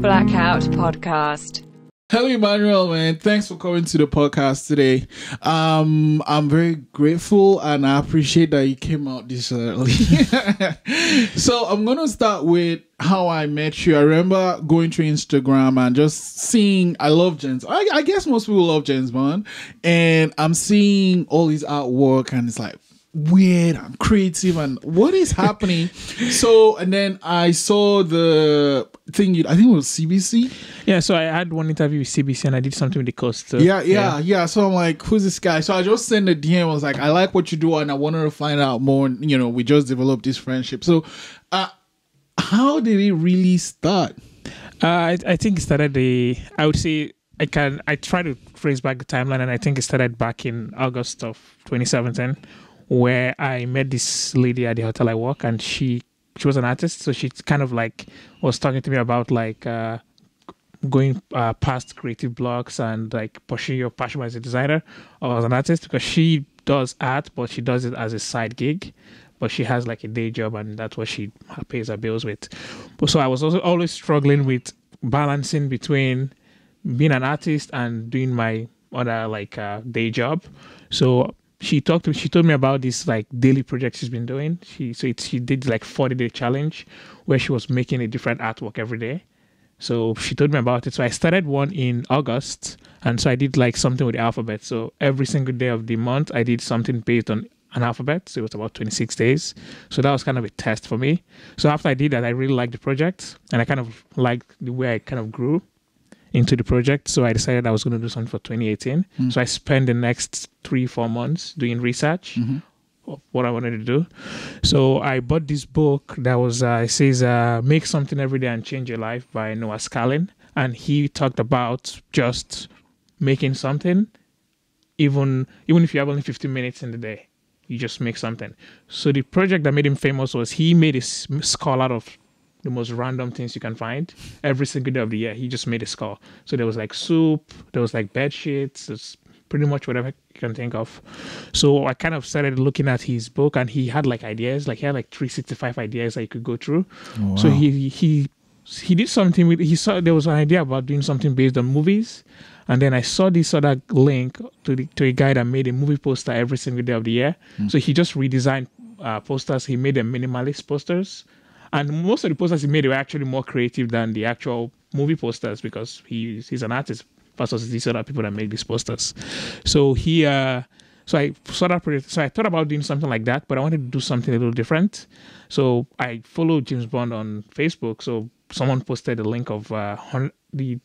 Blackout podcast. Hello, Emmanuel, man. Thanks for coming to the podcast today. I'm very grateful and I appreciate that you came out this early. So I'm going to start with how I met you. I remember going through Instagram and just seeing, I love James. I guess most people love James Bond. And I'm seeing all his artwork and it's like, weird and creative and what is happening. So and then I saw the thing I think it was CBC. Yeah, so I had one interview with CBC and I did something with the Coast. So, yeah. So I'm like, who's this guy? So I just sent a DM. I was like, I like what you do and I wanted to find out more. You know, we just developed this friendship. So how did it really start? I think it started I would say I try to trace back the timeline and I think it started back in August of 2017 where I met this lady at the hotel I work and she was an artist. So she kind of like was talking to me about like going past creative blocks and like pursuing your passion as a designer or as an artist, because she does art, but she does it as a side gig. But she has like a day job and that's what she pays her bills with. But so I was also always struggling with balancing between being an artist and doing my other like day job. So she told me about this like daily project she's been doing. She did like 40-day challenge where she was making a different artwork every day. So she told me about it. So I started one in August, and so I did like something with the alphabet. So every single day of the month, I did something based on an alphabet. So it was about 26 days. So that was kind of a test for me. So after I did that, I really liked the project, and I kind of liked the way I kind of grew into the project. So I decided I was going to do something for 2018. So I spent the next 3-4 months doing research of what I wanted to do. So I bought this book that was it says Make Something Every Day and Change Your Life by Noah Scarlin, and he talked about just making something, even if you have only 15 minutes in the day, you just make something. So the project that made him famous was he made a skull out of the most random things you can find. Every single day of the year, he just made a skull. So there was like soup, there was like bed sheets, there's pretty much whatever you can think of. So I kind of started looking at his book, and he had like ideas, like he had like 365 ideas that you could go through. Oh, wow. So he did something with, he saw there was an idea about doing something based on movies. And then I saw this other link to a guy that made a movie poster every single day of the year. So he just redesigned posters. He made them minimalist posters. And most of the posters he made were actually more creative than the actual movie posters, because he's an artist versus these other people that make these posters. So so I saw that project. So I thought about doing something like that, but I wanted to do something a little different. So I followed James Bond on Facebook. So someone posted a link of the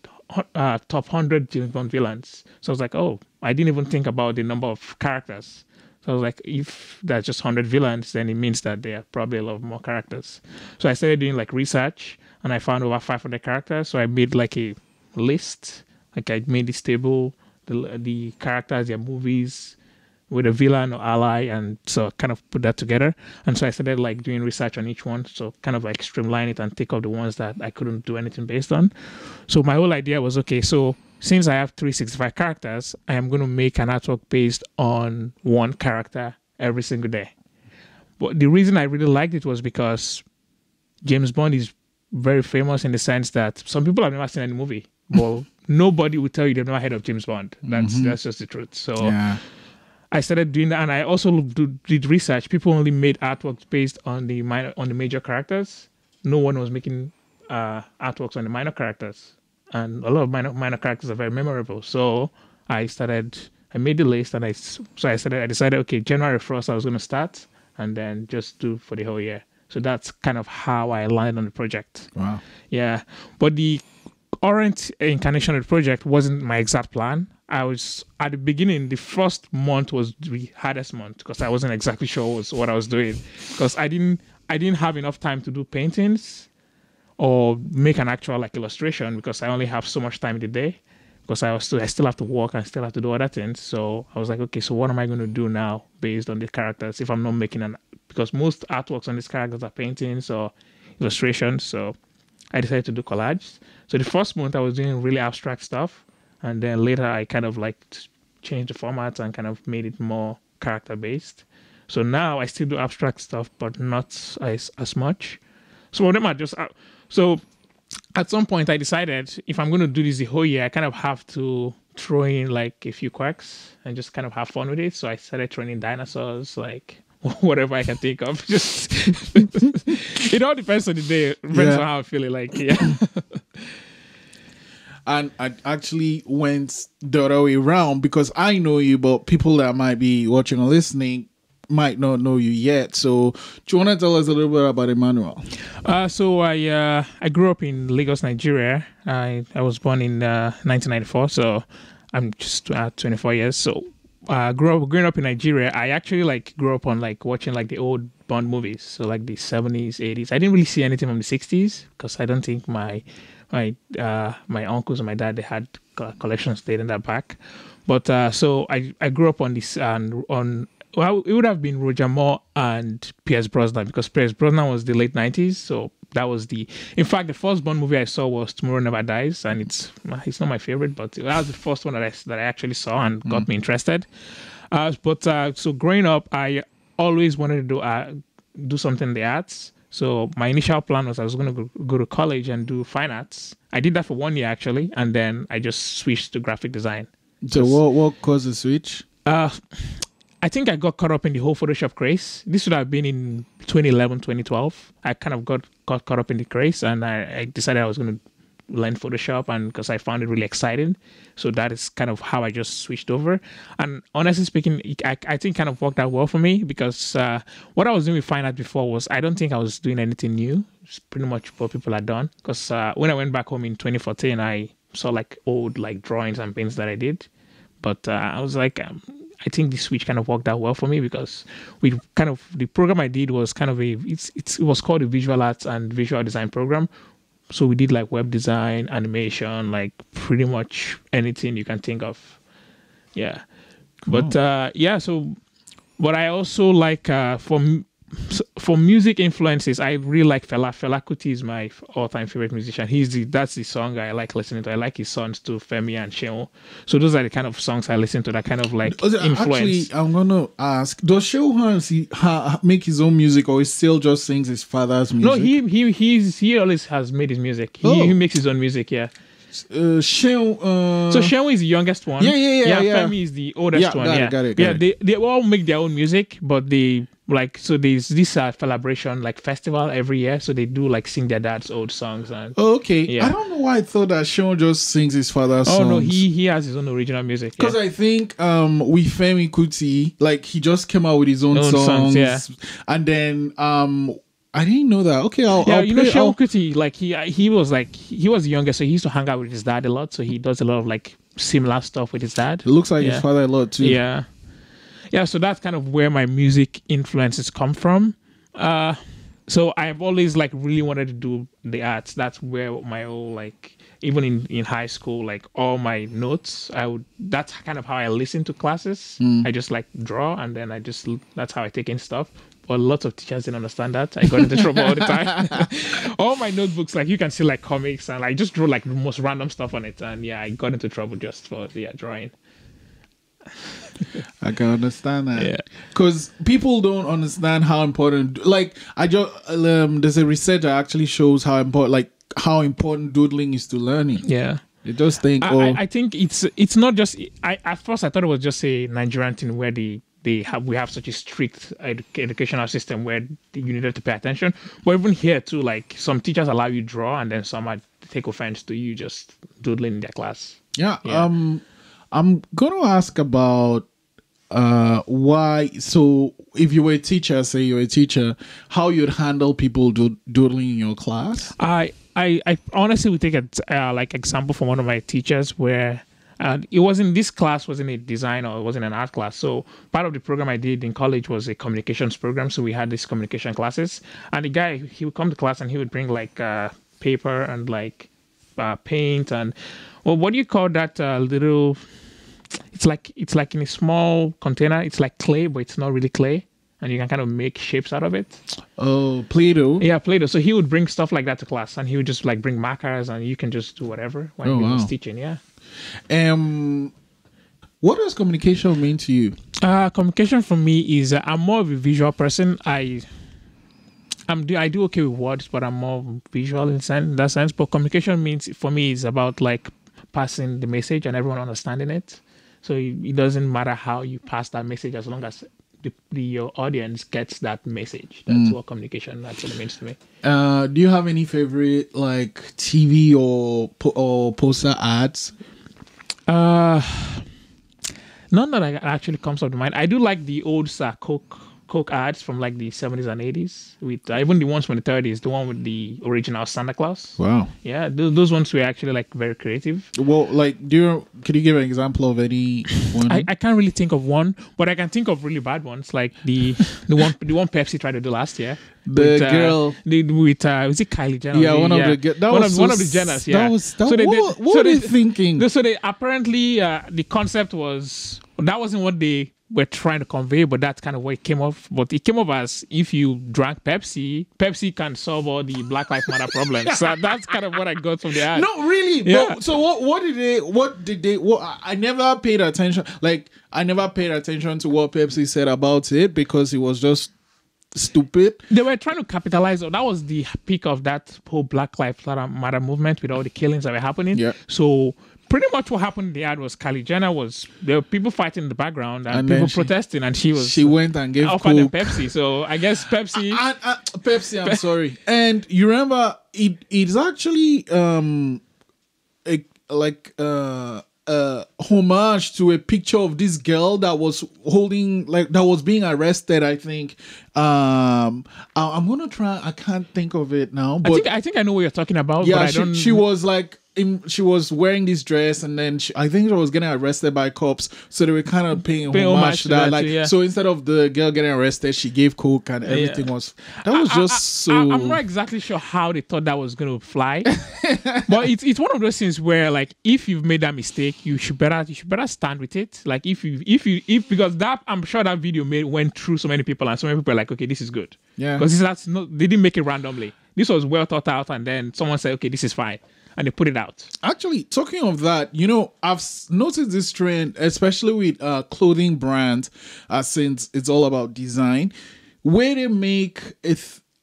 top 100 James Bond villains. So I was like, oh, I didn't even think about the number of characters. So I was like, if there's just 100 villains, then it means that there are probably a lot more characters. So I started doing like research, and I found over 500 characters. So I made like a list. Like I made this table, the characters, their movies, with a villain or ally, and so kind of put that together. And so I started like doing research on each one. So kind of like streamline it and take out the ones that I couldn't do anything based on. So my whole idea was, okay, so since I have 365 characters, I am going to make an artwork based on one character every single day. But the reason I really liked it was because James Bond is very famous in the sense that some people have never seen any movie, but nobody will tell you they've never heard of James Bond. That's just the truth. So yeah. I started doing that, and I also did research. People only made artworks based on the major characters. No one was making artworks on the minor characters. And a lot of minor characters are very memorable. So I made the list, and I decided, okay, January 1st I was going to start, and then just do for the whole year. So that's kind of how I landed on the project. Wow. Yeah. But the current incarnation of the project wasn't my exact plan. I was, at the beginning, the first month was the hardest month because I wasn't exactly sure what I was doing, because I didn't have enough time to do paintings or make an actual like illustration, because I only have so much time in the day, because I still have to work and still have to do other things. So I was like, okay, so what am I going to do now based on the characters if I'm not making because most artworks on these characters are paintings or illustrations. So I decided to do collage. So the first month I was doing really abstract stuff, and then later I kind of like changed the format and kind of made it more character based. So now I still do abstract stuff, but not as much. Some of them are just so at some point I decided if I'm going to do this the whole year, I kind of have to throw in like a few quirks and just kind of have fun with it. So I started throwing in dinosaurs, like whatever I can think of. Just it all depends on the day, depends on how I'm feeling. Like And I actually went the other way around because I know you, but people that might be watching or listening might not know you yet. So do you want to tell us a little bit about Emmanuel? So I grew up in Lagos, Nigeria. I was born in 1994, so I'm just 24 years. So growing up in Nigeria, I actually like grew up on like watching like the old Bond movies, so like the 70s, 80s. I didn't really see anything from the 60s because I don't think my uncles and my dad, they had collections dating that back. But so I grew up on this on well, it would have been Roger Moore and Pierce Brosnan, because Pierce Brosnan was the late 90s. So that was in fact, the first Bond movie I saw was Tomorrow Never Dies, and it's not my favorite, but that was the first one that I actually saw and got me interested. So growing up, I always wanted to do something in the arts. So my initial plan was I was going to go to college and do fine arts. I did that for 1 year actually, and then I just switched to graphic design. So what caused the switch? I think I got caught up in the whole Photoshop craze. This would have been in 2011, 2012. I kind of got caught up in the craze, and I decided I was going to learn Photoshop, and because I found it really exciting. So that is kind of how I just switched over. And honestly speaking, I think kind of worked out well for me, because what I was doing with fine art before was, I don't think I was doing anything new. It's pretty much what people had done. Because when I went back home in 2014, I saw like old like drawings and paints that I did. But I was like, I think the switch kind of worked out well for me, because the program I did was kind of it was called a visual arts and visual design program. So we did like web design, animation, like pretty much anything you can think of. Yeah. But but I also like for music influences, I really like Fela. Fela Kuti is my all-time favorite musician. That's the song I like listening to. I like his songs too, Femi and Shehu. So those are the kind of songs I listen to that kind of like influence. Actually, I'm gonna ask: does Shehu make his own music, or he still just sings his father's music? No, he always has made his music. He makes his own music. Yeah. Shehu. So Shehu is the youngest one. Yeah. Femi is the oldest one. Got it. They all make their own music, but they there's this celebration like festival every year, so they do like sing their dad's old songs. And okay. Yeah. I don't know why I thought that Shehu just sings his father's songs. Oh no, he has his own original music. Because I think with Femi Kuti, like he just came out with his own songs, and then I didn't know that. Okay, Shehu Kuti, like he was the youngest, so he used to hang out with his dad a lot. So he does a lot of like similar stuff with his dad. It looks like his father a lot too. Yeah. Yeah, so that's kind of where my music influences come from. So I've always like really wanted to do the arts. That's where my whole like, even in high school, like all my notes, that's kind of how I listen to classes. I just like draw, and then that's how I take in stuff. But lots of teachers didn't understand that. I got into trouble all the time. All my notebooks, like you can see like comics, and I just draw like the most random stuff on it. And I got into trouble just for drawing. I can understand that, because people don't understand how important. Like I just there's a research that actually shows how important doodling is to learning. Yeah, you just think. I think it's not just. At first I thought it was just a Nigerian thing where we have such a strict educational system where you needed to pay attention. But even here too, like some teachers allow you to draw, and then some might take offense to you just doodling in their class. Yeah. I'm going to ask about why. So, if you were a teacher, say you're a teacher, how you'd handle people doodling in your class? I honestly would take like example from one of my teachers where it wasn't this class wasn't a design or it wasn't an art class. So part of the program I did in college was a communications program. So we had these communication classes, and the guy, he would come to class and he would bring like paper and like paint and what do you call that little? It's like in a small container. It's like clay, but it's not really clay, and you can kind of make shapes out of it. Oh, Play-Doh. Yeah, Play-Doh. So he would bring stuff like that to class, and he would just like bring markers, and you can just do whatever when he was teaching. Yeah. What does communication mean to you? Communication for me is I'm more of a visual person. I'm I do okay with words, but I'm more visual in that sense. But communication means for me is about like passing the message and everyone understanding it. So it doesn't matter how you pass that message as long as your audience gets that message. That's what communication actually means to me. Do you have any favorite like TV or poster ads? None that actually comes up to mind. I do like the old Coke ads from like the 70s and 80s, with even the ones from the 30s, the one with the original Santa Claus. Wow. Yeah, those ones were actually like very creative. Well, like, could you give an example of any one? I can't really think of one, but I can think of really bad ones, like the one Pepsi tried to do last year. The girl with was it Kylie Jenner? Yeah, one of the Jenners. Yeah, what are they thinking? So they apparently the concept was that wasn't what they were trying to convey, but that's kind of what it came off. But it came off as if you drank Pepsi can solve all the Black Lives Matter problems. So that's kind of what I got from the ad. No, really. Yeah. So what did they? I never paid attention. Like, I never paid attention to what Pepsi said about it because it was just stupid. They were trying to capitalize. That was the peak of that whole Black Lives Matter movement with all the killings that were happening. Yeah. So pretty much what happened in the ad was Kylie Jenner there were people fighting in the background and people protesting, and she went and gave offered them Coke. Pepsi. So I guess Pepsi. Pepsi. I'm sorry. And you remember it's actually homage to a picture of this girl that was being arrested. I think. I'm gonna try. I can't think of it now. But I think I know what you're talking about. Yeah, but I don't. She was like. She was wearing this dress, and then I think she was getting arrested by cops. So they were kind of paying homage to that. Like, yeah. So instead of the girl getting arrested, she gave Coke, and everything was so. I'm not exactly sure how they thought that was going to fly, but it's one of those things where, like, if you've made that mistake, you should better stand with it. Like, if because that, I'm sure that video went through so many people, and so many people are like, okay, this is good. Yeah. Because they didn't make it randomly. This was well thought out, and then someone said, okay, this is fine. And they put it out. Actually, talking of that, I've noticed this trend, especially with clothing brands, since it's all about design, where they make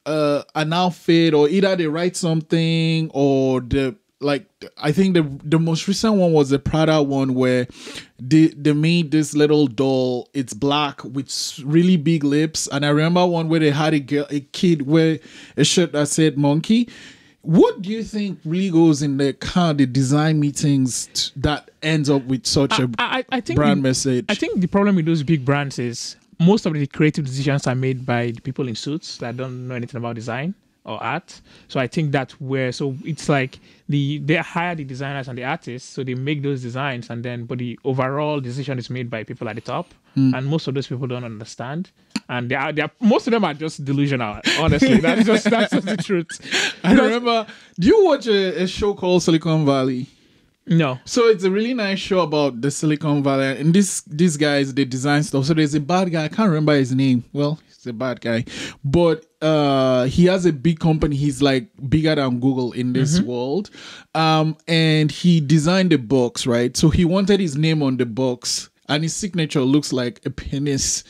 an outfit, or either they write something, or I think the most recent one was the Prada one, where they made this little doll. It's black with really big lips, and I remember one where they had a kid wear a shirt that said monkey. What do you think really goes in the design meetings that ends up with such a brand message? I think the problem with those big brands is most of the creative decisions are made by the people in suits that don't know anything about design or art. So I think that's where, so it's like they hire the designers and the artists, so they make those designs, but the overall decision is made by people at the top. And most of those people don't understand, and they are most of them are just delusional. Honestly, that's just the truth. I remember. Do you watch a show called Silicon Valley? No. So it's a really nice show about the Silicon Valley, and these guys, they design stuff. So there's a bad guy. I can't remember his name. Well, he's a bad guy, but he has a big company. He's like bigger than Google in this world, and he designed a box, right? So he wanted his name on the box. And his signature looks like a penis.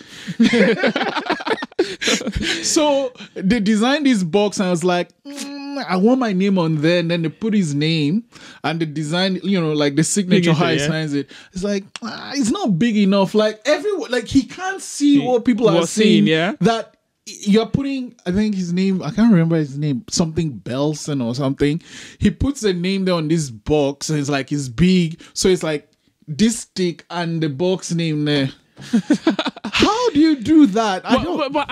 So they designed this box, and I was like, I want my name on there. And then they put his name, and the design, like the signature, how he signs it. It's like, it's not big enough. Like everyone, like he can't see what people are seeing. Yeah. That you're putting, I think his name, I can't remember his name, something Belson or something. He puts a name there on this box, and it's big. So it's like, this stick and the box name there. How do you do that? But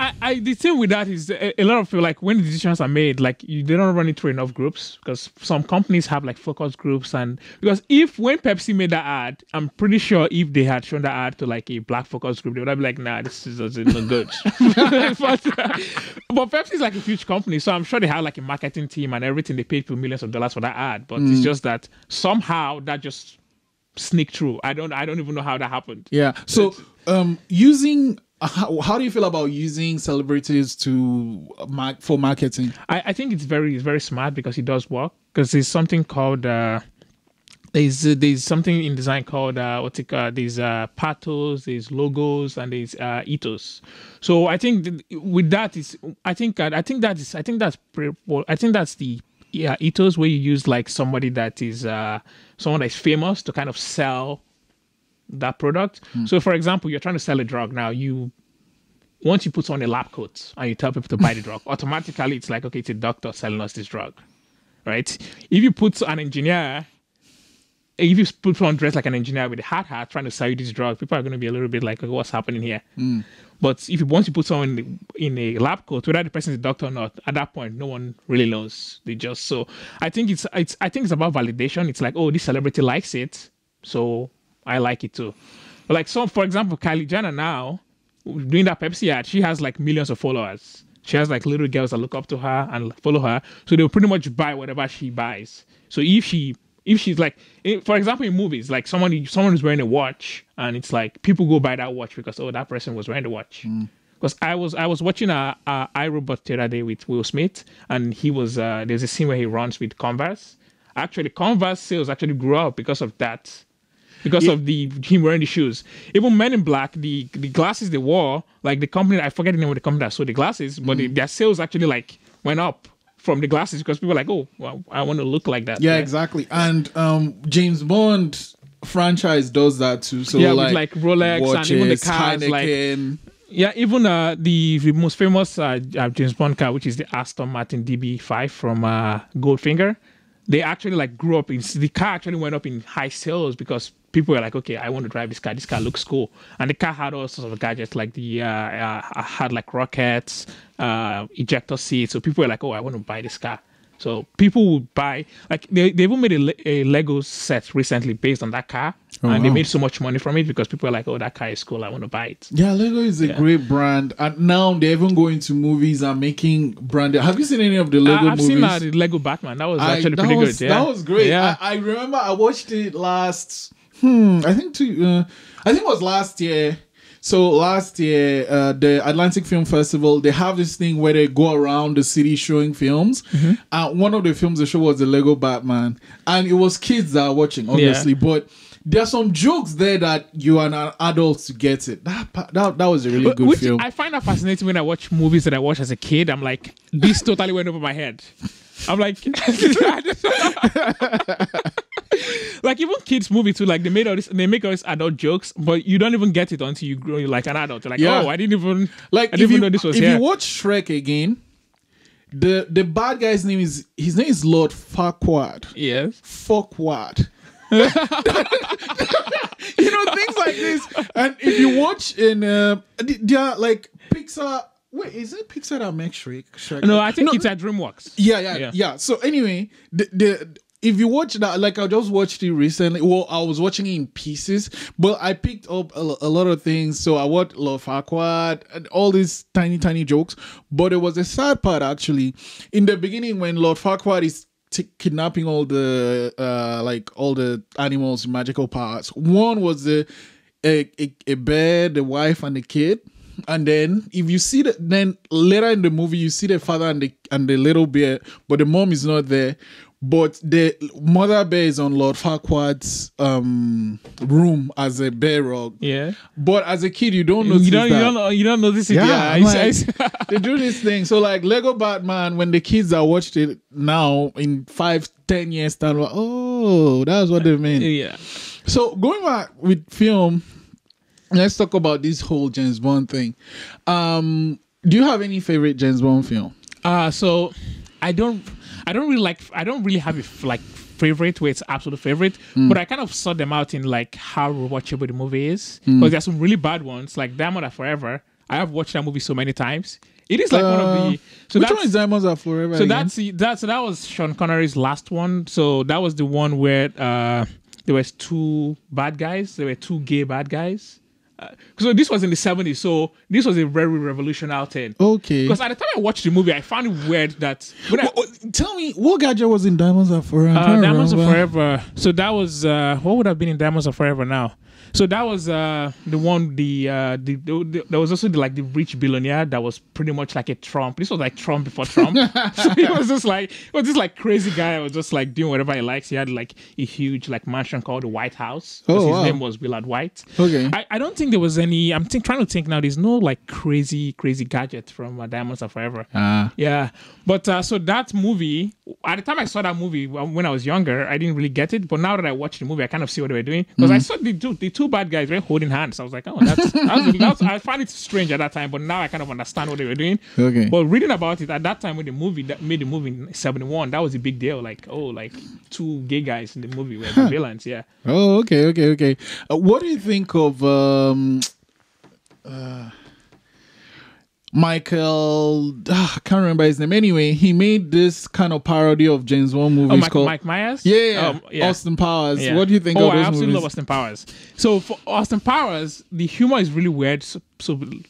the thing with that is a lot of people, like, when the decisions are made, like, they don't run it through enough groups, because some companies have like focus groups, and because when Pepsi made that ad, I'm pretty sure if they had shown that ad to like a black focus group, they would have been like, nah, this is not good. but Pepsi is like a huge company, so I'm sure they have like a marketing team and everything. They paid people millions of dollars for that ad, but it's just that somehow that just sneak through. I don't even know how that happened. Yeah. So using how do you feel about using celebrities for marketing? I think it's very smart, because it does work, because there's something called there's something in design called there's pathos, there's logos, and there's ethos. So I think with that is I think that's the ethos, where you use like somebody that is someone that's famous to kind of sell that product. So for example, you're trying to sell a drug now. Once you put on a lab coat and you tell people to buy the drug, automatically it's like, okay, it's a doctor selling us this drug, right? If you put an engineer, if you put on dress like an engineer with a hard hat trying to sell you this drug, people are going to be a little bit like, okay, what's happening here? But once you put someone in a lab coat, whether the person is a doctor or not, at that point, no one really knows. So I think it's about validation. It's like, oh, this celebrity likes it, so I like it too. Like, so for example, Kylie Jenner now, doing that Pepsi ad, she has like millions of followers. She has like little girls that look up to her and follow her. So they'll pretty much buy whatever she buys. So if she's like, for example, in movies, like someone who's wearing a watch, and it's like people go buy that watch because, oh, that person was wearing the watch. Because I was watching a iRobot the other day with Will Smith, and he was there's a scene where he runs with Converse. Actually, Converse sales actually grew up because of that. Because of him wearing the shoes. Even Men in Black, the glasses they wore, like the company, I forget the name of the company that sold the glasses, but their sales actually like went up from the glasses because people were like, oh, well, I want to look like that. Yeah, exactly. And James Bond franchise does that too. So yeah, with like Rolex watches, and even the cars, Heineken. like yeah, even the most famous James Bond car, which is the Aston Martin DB5 from Goldfinger. They actually like grew up the car actually went up in high sales because people were like, okay, I want to drive this car. This car looks cool. And the car had all sorts of gadgets, like had like rockets, ejector seats. So people were like, oh, I want to buy this car. So people would buy, like they even made a Lego set recently based on that car. And they made so much money from it because people were like, oh, that car is cool. I want to buy it. Yeah, Lego is a great brand. And now they're even going to movies and making branded. Have you seen any of the Lego movies? I've seen the Lego Batman. That was actually pretty good. Yeah. That was great. Yeah. I remember I watched it last, I think it was last year. So last year, the Atlantic Film Festival, they have this thing where they go around the city showing films. One of the films they showed was the Lego Batman. And it was kids that are watching, obviously. Yeah. But there are some jokes there that you are an adult to get it. That was a really good film. I find that fascinating when I watch movies that I watched as a kid. I'm like, this totally went over my head. I'm like... Like even kids' movie too, like they make all these adult jokes, but you don't even get it until you grow like an adult. You're like, oh, I didn't even know this was here. If you watch Shrek again, the bad guy's name is Lord Farquaad. Yes. Farquaad. You know, things like this. And if you watch in they are like Pixar. Wait, is it Pixar that makes Shrek? No, I think it's at DreamWorks. Yeah. So anyway, if you watch that, like I just watched it recently. Well, I was watching it in pieces, but I picked up a lot of things. So I watched Lord Farquaad and all these tiny jokes. But it was a sad part actually. In the beginning, when Lord Farquaad is kidnapping all the all the animals' magical parts. One was a bear, the wife, and the kid. And then if you see then later in the movie you see the father and the little bear, but the mom is not there. But the mother bear is on Lord Farquaad's room as a bear rug. Yeah. But as a kid, you don't notice that. You don't notice it. Yeah. They do this thing. So like Lego Batman, when the kids are watched it now in 5-10 years time, like, oh, that's what they mean. Yeah. So going back with film, let's talk about this whole James Bond thing. Do you have any favorite James Bond film? So I don't really have a favorite where it's absolute favorite, but I kind of sort them out in like how rewatchable the movie is. Because there's some really bad ones, like Diamonds Are Forever. I have watched that movie so many times. It is like one of the. So which one is Diamonds Are Forever? So that was Sean Connery's last one. So that was the one where there was two bad guys. There were two gay bad guys, So this was in the 70s. So this was a very revolutionary thing. Okay. Because at the time I watched the movie, I found it weird that Tell me, what gadget was in Diamonds Are Forever? Diamonds Are Forever. So that was what would have been in Diamonds Are Forever now? So that was the one. There was also the rich billionaire that was pretty much like a Trump. This was like Trump before Trump. So he was just like crazy guy. I was just like doing whatever he likes. He had like a huge like mansion called the White House. His name was Willard White. Okay. I don't think there was any. I'm trying to think now. There's no like crazy gadget from Diamonds Are Forever. Yeah. But so that movie, at the time I saw that movie when I was younger, I didn't really get it. But now that I watched the movie, I kind of see what they were doing because I saw the two bad guys were holding hands. I was like, oh, that's I found it strange at that time, but now I kind of understand what they were doing. Okay. But reading about it at that time when the movie that made the movie in '71, that was a big deal. Like, oh, like two gay guys in the movie were the villains. Yeah. Oh, okay. What do you think of Michael? I can't remember his name. Anyway, he made this kind of parody of James Bond movies called Mike Myers. Yeah. Austin Powers. Yeah. What do you think of those movies? I absolutely love Austin Powers. So for Austin Powers, the humor is really weird. So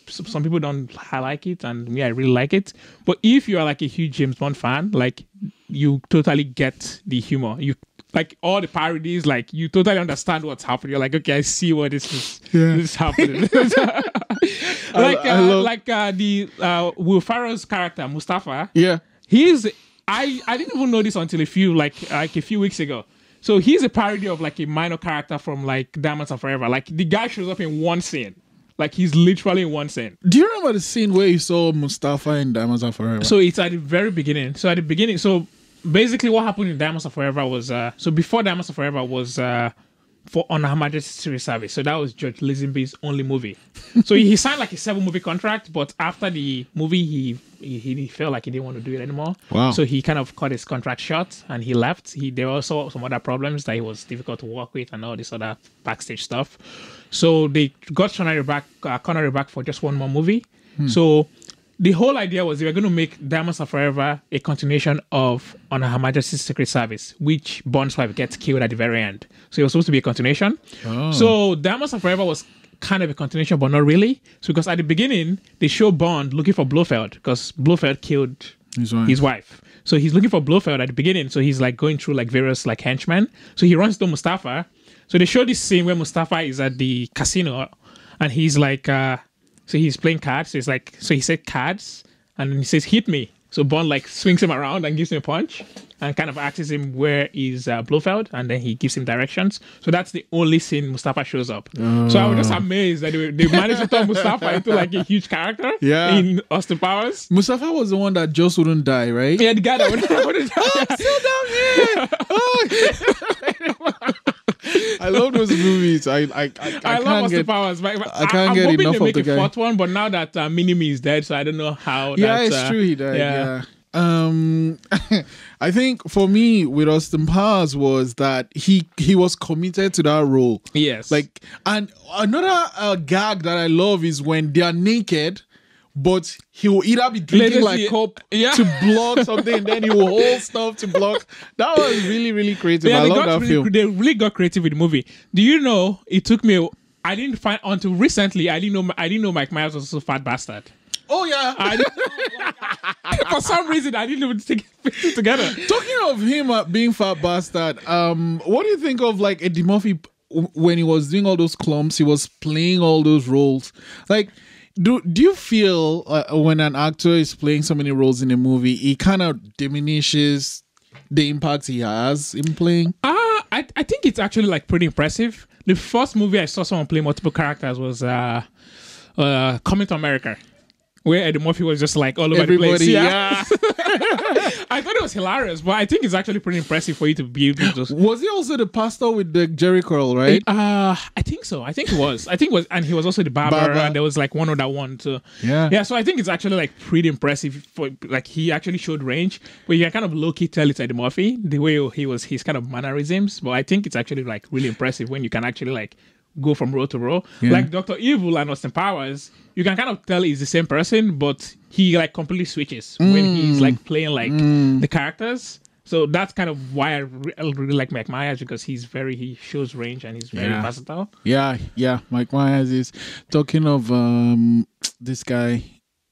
some people don't like it, and me, I really like it. But if you are like a huge James Bond fan, like you totally get the humor. You like all the parodies, like you totally understand what's happening. You're like, okay, I see what this is happening. Will Ferrell's character Mustafa. Yeah, I didn't even know this until a few weeks ago. So he's a parody of like a minor character from like Diamonds Are Forever. Like the guy shows up in one scene. Like he's literally in one scene. Do you remember the scene where you saw Mustafa in Diamonds Are Forever? So it's at the very beginning. So basically what happened in Diamonds Are Forever was so before Diamonds Are Forever was for On Her Majesty's Secret Service. So that was George Lazenby's only movie. So he signed like a 7-movie contract, but after the movie he felt like he didn't want to do it anymore. Wow. So he kind of cut his contract short and he left. There were also some other problems that he was difficult to work with and all this other backstage stuff. So they got Connery back for just one more movie. So the whole idea was they were going to make Diamonds Are Forever a continuation of On Her Majesty's Secret Service, which Bond's wife gets killed at the very end. So it was supposed to be a continuation. Oh. So Diamonds Are Forever was kind of a continuation, but not really. So because at the beginning, they show Bond looking for Blofeld because Blofeld killed his wife. So he's looking for Blofeld at the beginning. So he's like going through like various like henchmen. So he runs to Mustafa. So they show this scene where Mustafa is at the casino and he's like, so he's playing cards. So he said cards and then he says, hit me. So Bond like swings him around and gives him a punch and kind of asks him where is Blofeld, and then he gives him directions. So that's the only scene Mustafa shows up. So I was just amazed that they managed to turn Mustafa into like a huge character in Austin Powers. Mustafa was the one that just wouldn't die, right? Yeah, the guy that wouldn't die. I'm still down here. I love those movies. I love Austin Powers. I can't get enough of the guy. Fourth one, but now that Minimi is dead, so I don't know how. Yeah, it's true. He died. Yeah. I think for me with Austin Powers was that he was committed to that role. Yes. Like, and another gag that I love is when they are naked, but he will either be drinking like cup to block something, then he will hold stuff to block. That was really, really creative. I love that film. They really got creative with the movie. Do you know? It took me. I didn't find until recently. I didn't know Mike Myers was a fat bastard. Oh yeah. For some reason, I didn't even take it together. Talking of him being fat bastard, what do you think of like Eddie Murphy when he was doing all those clumps? He was playing all those roles. Like, do you feel when an actor is playing so many roles in a movie, he kind of diminishes the impact he has in playing? I think it's actually like pretty impressive. The first movie I saw someone play multiple characters was Coming to America, where Eddie Murphy was just like all over the place. Yeah. I thought it was hilarious, but I think it's actually pretty impressive for you to be able to just... Was he also the pastor with the Jerry curl, right? I think so. I think it was. And he was also the barber. And there was like one other one too. Yeah. So I think it's actually like pretty impressive for like he actually showed range, but you can kind of low-key tell it's Eddie Murphy the way his kind of mannerisms. But I think it's actually like really impressive when you can actually like go from role to role. Yeah. Like Dr. Evil and Austin Powers, you can kind of tell he's the same person, but he like completely switches when he's like playing like the characters. So that's kind of why I really like Mike Myers, because he shows range and he's very versatile. Yeah. Mike Myers is talking of this guy,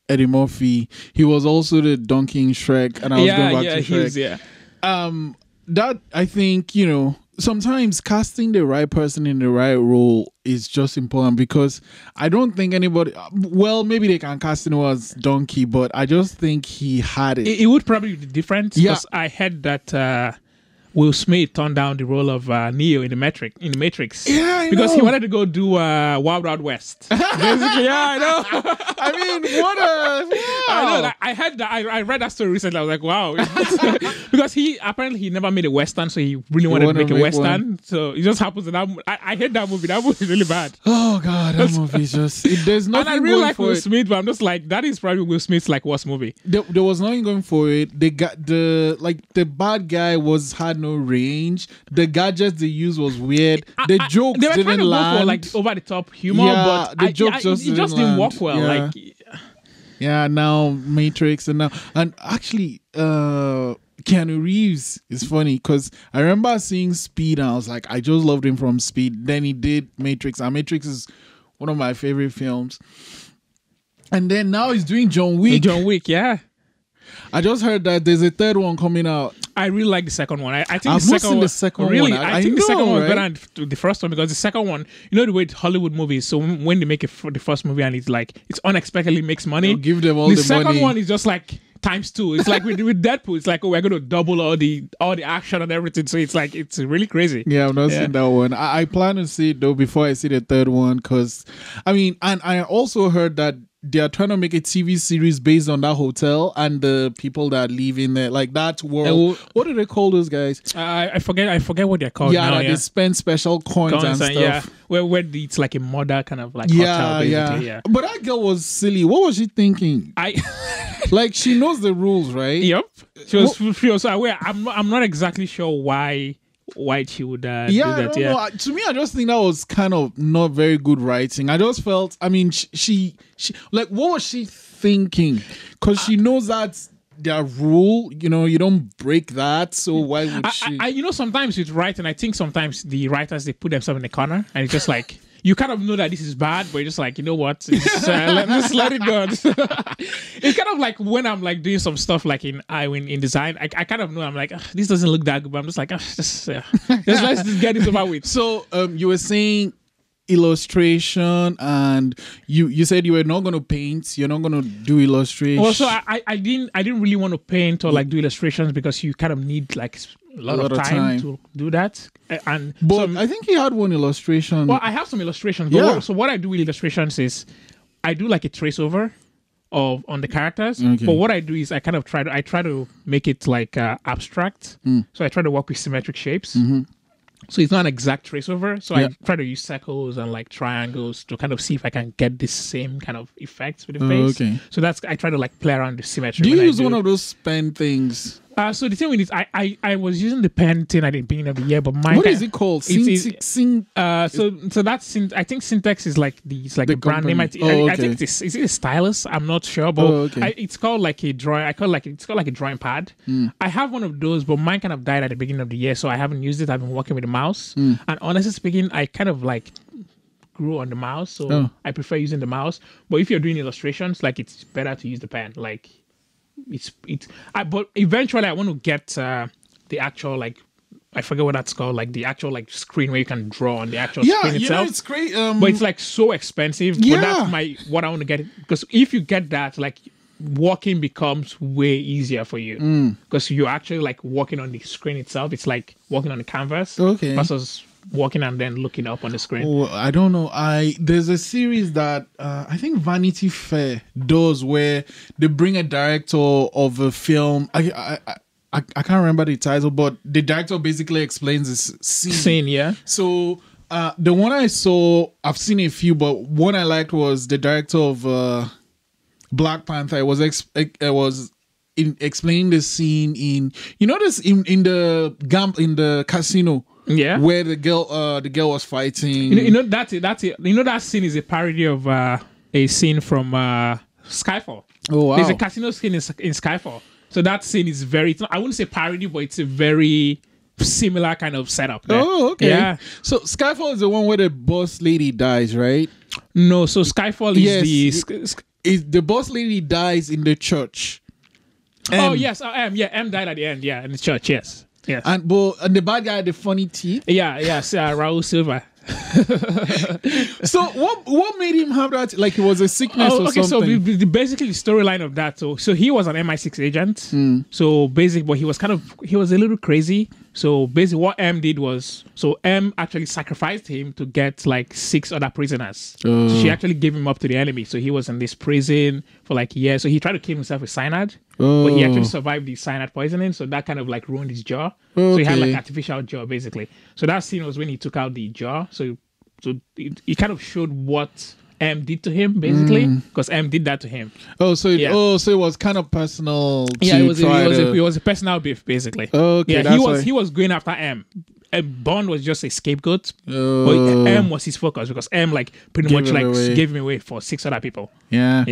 Eddie Murphy. He was also the donkey in Shrek, and I was going back to Shrek. That I think, sometimes casting the right person in the right role is just important, because I don't think anybody, well, maybe they can cast him as Donkey, but I just think he had it. It would probably be different, because I heard that Will Smith turned down the role of Neo in the Matrix. Yeah, I because know. he wanted to go do Wild Wild West. Basically, yeah, I know. I mean, what a... I know. I heard that. I read that story recently. I was like, wow. Because he never made a Western, so he really wanted to make a Western. One. So it just happens that I hate that movie. That movie is really bad. Oh, God. That movie is just... There's nothing. And I really like Will Smith, but I'm just like, that is probably Will Smith's worst movie. There was nothing going for it. They got the bad guy had no range. The gadgets they used was weird. The jokes they were didn't trying to land. Go for over the top humor, but the jokes it just didn't work well. Now Matrix and actually Keanu Reeves is funny, because I remember seeing Speed and I was like, I just loved him from Speed. Then he did Matrix, and Matrix is one of my favorite films. And then now he's doing John Wick. Yeah. I just heard that there's a third one coming out. I really like the second one. I think I've not seen the second one. Really, I think the second one is better right? than the first one, because the second one, the way it's Hollywood movies. So when they make the first movie and it's unexpectedly makes money, they'll give them all the money. The second one is just like times two. It's like with Deadpool. It's like, we're going to double all the action and everything. So it's really crazy. Yeah, I've not seen that one. I plan to see it though before I see the third one, because and I also heard that they are trying to make a TV series based on that hotel and the people that live in there, like that world. What do they call those guys? I forget what they're called. Yeah, they spend special coins and stuff. Yeah, where it's like a mother kind of hotel. Yeah. But that girl was silly. What was she thinking? She knows the rules, right? Yep. She was aware. I'm not exactly sure why she would do that. No. To me, I just think that was kind of not very good writing. I just felt, she what was she thinking? Because she knows that's their rule. You don't break that. So why would she? Sometimes with writing, I think sometimes the writers, they put themselves in a corner, and it's just like, you kind of know that this is bad, but you're just like, you know what? Just let it go. It's kind of like when I'm doing some stuff in design, I kind of know, I'm like, this doesn't look that good, but I'm just like, let's just get it over with. So you were saying illustration, and you said you were not going to paint, you're not going to do illustration. Well, so I didn't really want to paint or do illustrations, because you kind of need a lot of time to do that. But I think he had one illustration. Well, I have some illustrations. But so what I do with illustrations is I do a trace over on the characters. Okay. But what I do is I kind of try to make it abstract. So I try to work with symmetric shapes. Mm-hmm. So it's not an exact trace over. So I try to use circles and triangles to kind of see if I can get this same kind of effects with the face. Okay. So I try to play around the symmetry. Do you use one of those pen things? So the thing with it, I was using the pen thing at the beginning of the year, but what is it called? So that's I think Syntax is the brand name. I think is it a stylus? I'm not sure, but it's called a drawing. It's called a drawing pad. I have one of those, but mine kind of died at the beginning of the year, so I haven't used it. I've been working with the mouse, and honestly speaking, I kind of grew on the mouse, so I prefer using the mouse. But if you're doing illustrations, it's better to use the pen. But eventually I want to get the actual I forget what that's called, the actual screen where you can draw on the actual screen itself. It's great. But it's so expensive. Yeah. But that's what I want to get, because if you get that, walking becomes way easier for you, because you're actually walking on the screen itself. It's like walking on the canvas versus walking and then looking up on the screen. Oh, I don't know. There's a series that I think Vanity Fair does, where they bring a director of a film. I can't remember the title, but the director basically explains this scene. Yeah. So the one I saw, I've seen a few, but one I liked was the director of Black Panther. It was explaining the scene in this in the casino. Yeah, where the girl was fighting. That's it. That scene is a parody of a scene from Skyfall. Oh wow! There's a casino scene in Skyfall. So that scene is I wouldn't say parody, but it's a very similar kind of setup there. Oh, okay. Yeah. So Skyfall is the one where the boss lady dies, right? No, so Skyfall is the boss lady dies in the church. M died at the end, in the church, yes. And the bad guy had the funny teeth. Raul Silva. So what made him have that? Like it was a sickness or something? So basically the storyline of that. So he was an MI6 agent. So basically, but he was a little crazy. So basically, what M did was, M actually sacrificed him to get like 6 other prisoners. So she actually gave him up to the enemy. So he was in this prison for like years. So he tried to kill himself with cyanide, but he actually survived the cyanide poisoning. So that kind of like ruined his jaw. So he had like artificial jaw basically. So that scene was when he took out the jaw. So it kind of showed what M did to him basically, because M did that to him. So it was kind of personal. It was a personal beef basically. Okay, he was going after M. Bond was just a scapegoat, but M was his focus because M like pretty much like gave him away for 6 other people. Yeah.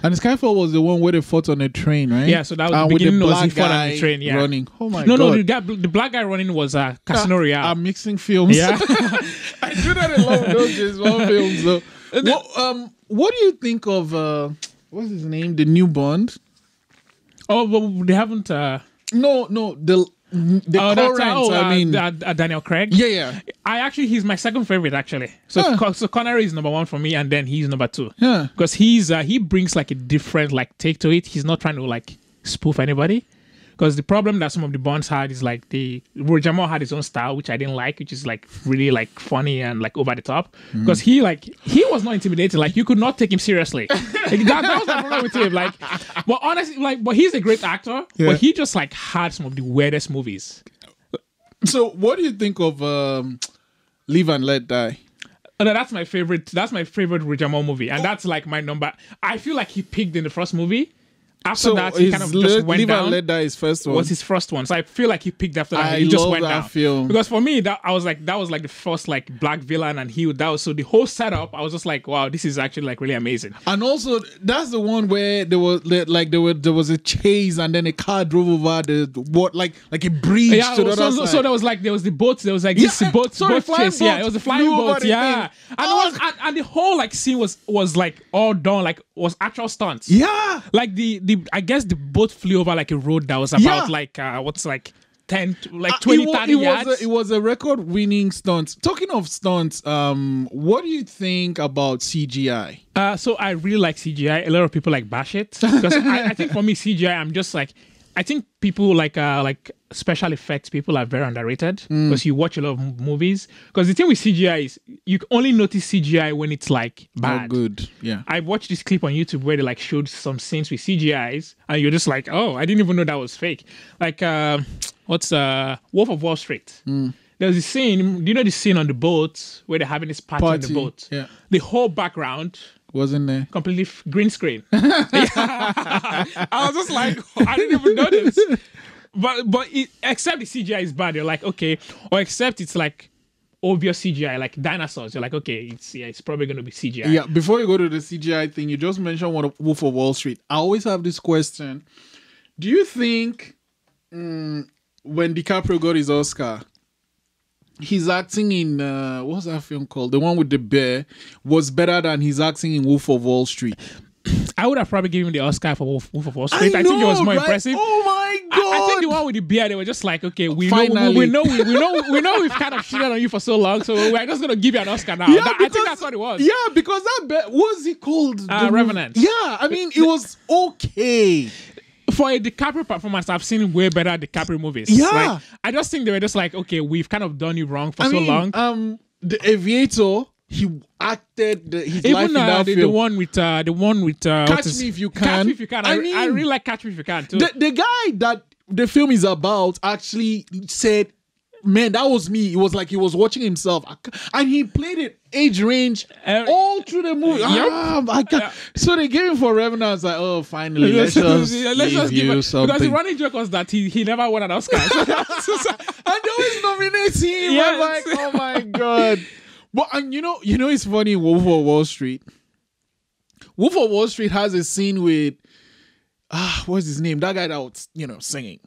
And Skyfall was the one where they fought on a train, right? Yeah, so that was the beginning. Was he fought on the train? Yeah, running. Oh my god! No, the black guy running was Casino Royale. I'm mixing films. Yeah, I do that in love those James Bond films. So, what do you think of what's his name? The new Bond? Oh, well, they haven't. Daniel Craig. Yeah. He's my second favorite actually. So Connery is number 1 for me, and then he's number 2. Yeah, because he brings like a different like take to it. He's not trying to like spoof anybody. Because the problem that some of the Bonds had is like Roger Moore had his own style, which I didn't like, which is like really like funny and like over the top. Because he was not intimidating. Like you could not take him seriously. Like, that was the problem with him. Like, but honestly, but he's a great actor. Yeah. But he just like had some of the weirdest movies. So what do you think of Live and Let Die? Oh, no, that's my favorite. That's my favorite Roger Moore movie, and that's like my number. I feel like he peaked in the first movie. After that, he kind of just went down. Live and Let Die, his first one. Was his first one. So I feel like he picked after that. He just went down. Film. Because for me, that was like the first like black villain, and so the whole setup. I was just like, wow, this is actually like really amazing. And also, that's the one where there was a chase, and then a car drove over like a bridge to the other side. So there was the boat. There was like this boat chase. Yeah, it was a flying boat. Yeah, and the whole like scene was like all done like was actual stunts. Yeah, like I guess the boat flew over like a road that was about like 20, 30 yards. It was a record-winning stunt. Talking of stunts, what do you think about CGI? So I really like CGI. A lot of people like bash it because I think for me CGI, I'm just like, I think people like special effects people are very underrated because you watch a lot of movies. Because the thing with CGI is you only notice CGI when it's like bad. Oh, good. Yeah. I watched this clip on YouTube where they like showed some scenes with CGIs and you're just like, oh, I didn't even know that was fake. Like what's Wolf of Wall Street? There's a scene. Do you know the scene on the boat where they're having this party on the boat? Yeah. The whole background wasn't there. Completely green screen. I was just like, I didn't even notice. But except the CGI is bad, you're like, okay. Or except it's like obvious CGI, like dinosaurs. You're like, okay, it's probably going to be CGI. Yeah, before you go to the CGI thing, you just mentioned Wolf of Wall Street. I always have this question. Do you think when DiCaprio got his Oscar, his acting in what's that film called? The one with the bear was better than his acting in Wolf of Wall Street. I would have probably given him the Oscar for Wolf of Wall Street. I think it was more impressive. Oh my god! I think the one with the bear, they were just like, okay, we know we've kind of shitted on you for so long, so we're just gonna give you an Oscar now. Yeah, I think that's what it was. Yeah, because that bear, what's he called? Revenant. Yeah, I mean it was okay. For a DiCaprio performance, I've seen way better DiCaprio movies. Yeah. Like, I just think they were just like, okay, we've kind of done you wrong for so long. The Aviator, he acted his life in that film. The one with Catch Me If You Can. Catch Me If You Can. I really like Catch Me If You Can too. The guy that the film is about actually said, man, that was me. It was like he was watching himself. And he played it age range all through the movie. Yep. So they gave him for Revenant. I was like, oh, finally, let's just give you something. Because the running joke was that he never won an Oscar. And they always nominate him. Yes. I'm like, oh my God. But and you know, it's funny, Wolf of Wall Street. Wolf of Wall Street has a scene with what's his name? That guy that was, singing.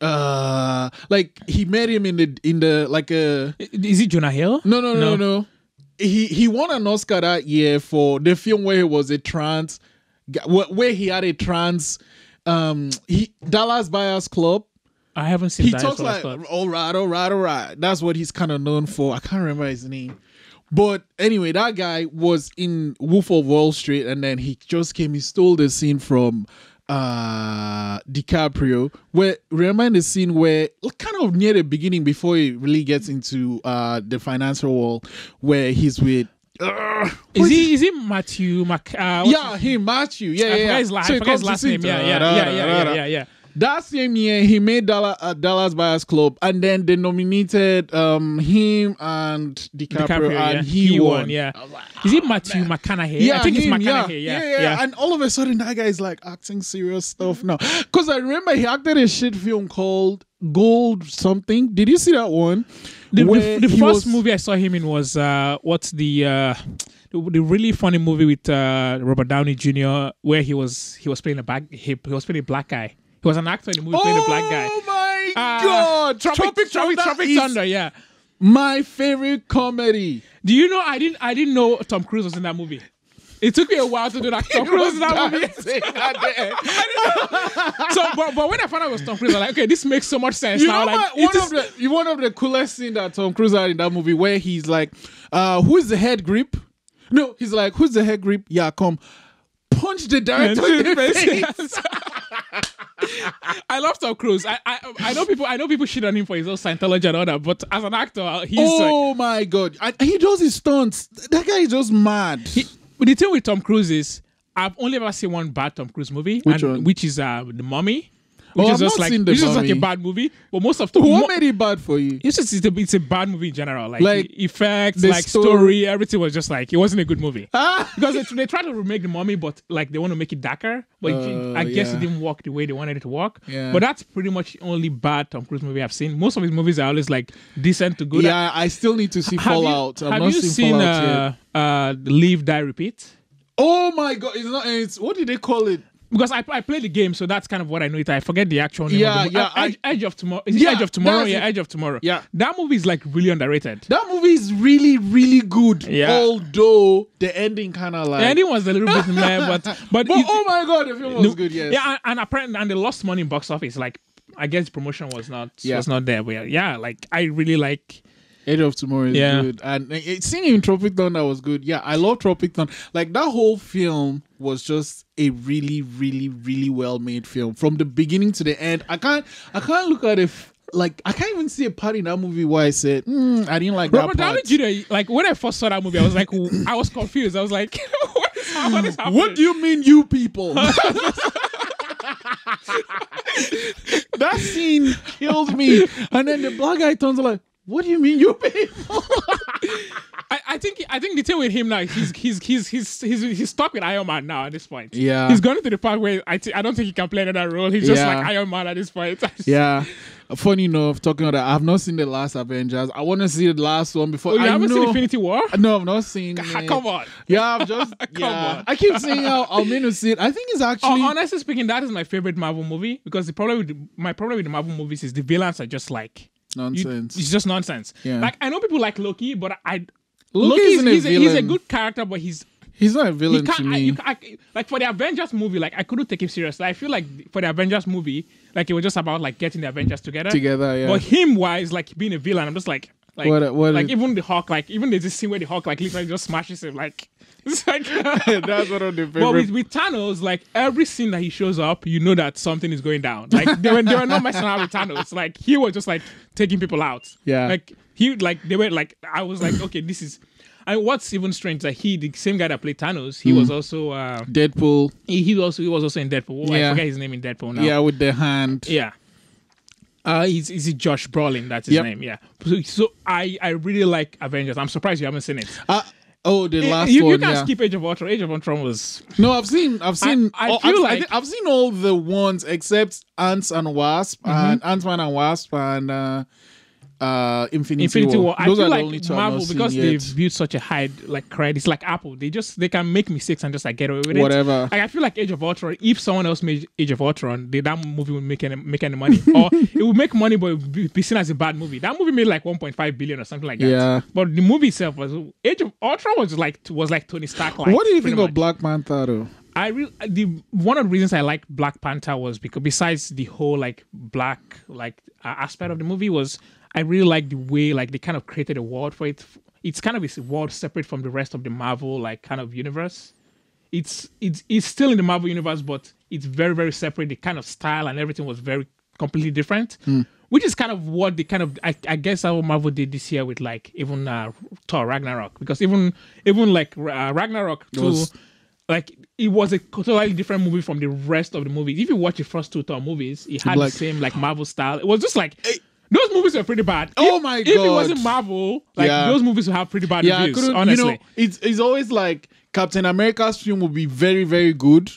Like he met him in the like a. Is it Jonah Hill? No. He won an Oscar that year for the film where he was a trans, where he had a trans, Dallas Buyers Club. I haven't seen. He Dallas talks Buyers like, Club. all right. That's what he's kind of known for. I can't remember his name. But anyway, that guy was in Wolf of Wall Street, and then he stole the scene from DiCaprio. Remember the scene where, kind of near the beginning before he really gets into the financial world, where he's with. Is he Matthew? Matthew. Yeah. I forgot his last name. Yeah. That same year, he made Dallas Buyers Club, and then they nominated him and DiCaprio and he won. Yeah. Like, is it Matthew McConaughey? Yeah, I think him, it's McConaughey. Yeah. And all of a sudden, that guy is like acting serious stuff now. Because I remember he acted a shit film called Gold something. Did you see that one? The first movie I saw him in was what's the really funny movie with Robert Downey Jr. where he was playing a black guy. He was an actor in the movie playing a black guy. Oh my God! Tropic Thunder. Yeah, my favorite comedy. Do you know I didn't know Tom Cruise was in that movie. It took me a while to do that. Tom Cruise in that movie. But when I found out it was Tom Cruise, I was like, okay, this makes so much sense now. One of the coolest scenes that Tom Cruise had in that movie, where he's like, "Who is the head grip?" No, he's like, "Who's the head grip?" Yeah, come punch the director in the face. I love Tom Cruise. I know people shit on him for his own Scientology and all that, but as an actor, he's my God, he does his stunts. That guy is just mad. But the thing with Tom Cruise is, I've only ever seen one bad Tom Cruise movie, which is The Mummy. Which is just like a bad movie, but most of the what made it bad for you? It's a bad movie in general. Like effects, like story, everything was just like it wasn't a good movie. Because they tried to remake The Mummy, but like they want to make it darker. But I guess it didn't work the way they wanted it to work. Yeah. But that's pretty much the only bad Tom Cruise movie I've seen. Most of his movies are always like decent to good. Yeah, I still need to see Fallout. Have you seen Live, Die, Repeat? Oh my God! It's what did they call it? Because I play the game, so that's kind of what I know it. I forget the actual name. Edge of Tomorrow. Is it Edge of Tomorrow? Yeah, Edge of Tomorrow. Yeah. That movie is like really underrated. That movie is really, really good. Yeah. Although the ending kind of like... The ending was a little bit meh, but oh my God, the film was good, yes. Yeah, and apparently, and they lost money in box office. Like, I guess the promotion was not there. But yeah, like, I really like... Edge of Tomorrow is good. And seeing Entropic Donna was good. Yeah, I love Entropic Donna. Like, that whole film was just a really, really, really well-made film. From the beginning to the end. I can't look at it... Like, I can't even see a part in that movie where I said, I didn't like Robert that part. Downey Jr., like, when I first saw that movie, I was like, I was confused. I was like, what is happening? What do you mean, you people? That scene killed me. And then the black guy turns like, what do you mean, you people? I think the thing with him now, he's stuck with Iron Man now at this point. Yeah, he's gone to the part where I don't think he can play another role. He's just like Iron Man at this point. Yeah. Funny enough, talking about that, I've not seen the last Avengers. I want to see the last one before. You haven't seen Infinity War? No, I've not seen it. Come on. Yeah, I've just Come on. I keep saying I'll mean to see it. I think it's actually honestly speaking, that is my favorite Marvel movie because my problem with the Marvel movies is the villains are just like nonsense. It's just nonsense. Yeah. Like I know people like Loki, but Loki he's a good character, but he's not a villain to me. Like for the Avengers movie, like I couldn't take him seriously. I feel like for the Avengers movie, like it was just about like getting the Avengers together. Yeah. But him wise, like being a villain, I'm just like what even the Hulk, like even there's this scene where the Hulk like literally just smashes him, like it's like that's one of the favorite. But with Thanos, like every scene that he shows up, you know that something is going down. Like they were not messing around with Thanos. Like he was just like taking people out. Yeah. Like they were like I was like, okay, this is. And what's even strange that the same guy that played Thanos, he was also Deadpool. He was also in Deadpool. I forget his name in Deadpool now. Yeah, with the hand. Yeah. Is it Josh Brolin? That's his name. Yeah. So I really like Avengers. I'm surprised you haven't seen it. The last one. You can yeah. skip Age of Ultron. Age of Ultron was. No, I've seen. I've seen all the ones except Ants and Wasp and Ant-Man and Wasp and Infinity War. I Those feel are the like only two I've Marvel, not because seen they've yet. built such a high like credit. It's like Apple. They can make mistakes and just like get away with it. Whatever. Like, I feel like Age of Ultron. If someone else made Age of Ultron, that movie would make any money, or it would make money, but it would be seen as a bad movie. That movie made like 1.5 billion or something like that. Yeah. But the movie itself was Age of Ultron was like Tony Stark. Like, What do you pretty think of much. Black Panther though? One of the reasons I like Black Panther was because, besides the whole like black aspect of the movie, was I really like the way like they kind of created a world for it. It's kind of a world separate from the rest of the Marvel like kind of universe. It's still in the Marvel universe, but it's very, very separate. The kind of style and everything was very completely different. Which is kind of what they kind of I guess how Marvel did this year with like even Thor Ragnarok, because even like Ragnarok too. Like, it was a totally different movie from the rest of the movies. If you watch the first two Thor movies, it had the same like Marvel style. It was just like those movies were pretty bad. Oh my God! If it wasn't Marvel, like those movies would have pretty bad reviews. Honestly, it's always like Captain America's film will be very, very good.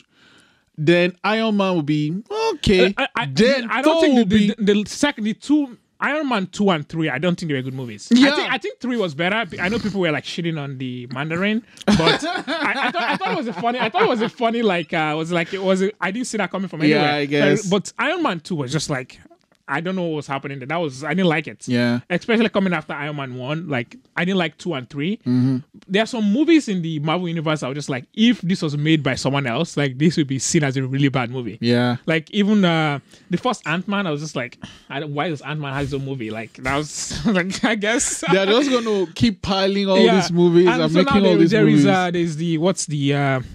Then Iron Man will be okay. I then don't Thor will think be the two Iron Man 2 and 3, I don't think they were good movies. Yeah. I think 3 was better. I know people were like shitting on the Mandarin, but I thought it was a funny. I thought it was a funny like I didn't see that coming from anywhere. Yeah, I guess. But Iron Man 2 was just like, I don't know what was happening there. I didn't like it. Yeah. Especially coming after Iron Man 1. Like, I didn't like 2 and 3. Mm-hmm. There are some movies in the Marvel universe I was just like, if this was made by someone else, like, this would be seen as a really bad movie. Yeah. Like, even the first Ant-Man, I was just like, why does Ant-Man have his own movie? Like, that was, like, I guess. They're just going to keep piling all these movies and so making all these movies.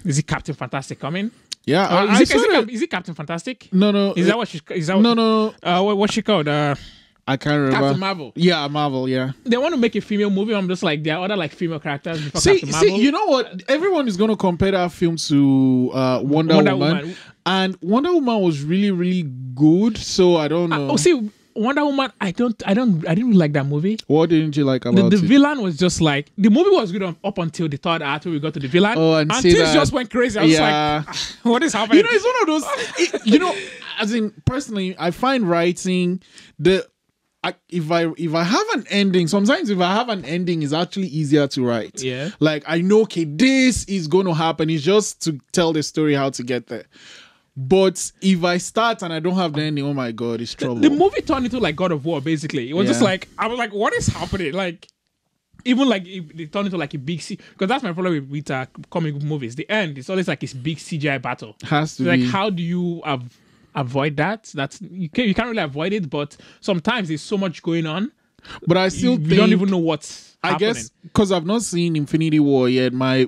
Is it Captain Fantastic coming? Yeah. Is it Captain Fantastic? No. Is that what she? Is that No. What's she called? I can't remember. Captain Marvel. Yeah, Marvel. Yeah. They want to make a female movie. I'm just like, there are other like female characters before Captain Marvel. See, you know what? Everyone is going to compare that film to Wonder Woman, and Wonder Woman was really, really good. So I don't know. Wonder Woman, I didn't really like that movie. What didn't you like about it? The villain was just like, the movie was good up until the third act where we got to the villain. Oh, and things just went crazy. I was like, what is happening? You know, it's one of those. As in personally, I find writing if I have an ending, sometimes if I have an ending, it's actually easier to write. Yeah. Like, I know, okay, this is going to happen. It's just to tell the story how to get there. But if I start and I don't have the ending, oh my God, it's trouble. The movie turned into like God of War, basically. It was just like, I was like, what is happening? Like, even like it turned into like a big because that's my problem with comic book movies. The end, it's always like this big CGI battle. Has to be. Like, how do you avoid that? You can't really avoid it, but sometimes there's so much going on. But I still think... You don't even know what's happening. I guess because I've not seen Infinity War yet, my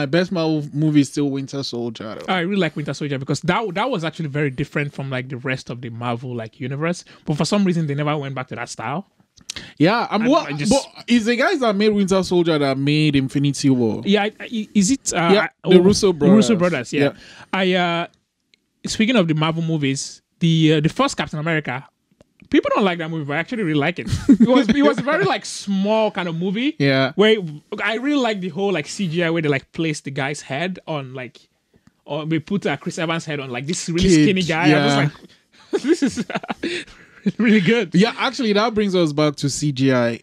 best Marvel movie is still Winter Soldier. I really like Winter Soldier because that was actually very different from like the rest of the Marvel like universe. But for some reason, they never went back to that style. Yeah, but it's the guys that made Winter Soldier that made Infinity War. Yeah, is it? The Russo brothers. The Russo brothers. Yeah. Speaking of the Marvel movies, the first Captain America. People don't like that movie, but I actually really like it. It was a very like small kind of movie. Yeah. Where I really like the whole like CGI where they like place the guy's head on like, or they put Chris Evans' head on like this really skinny guy. Yeah. I was like, this is really good. Yeah, actually, that brings us back to CGI.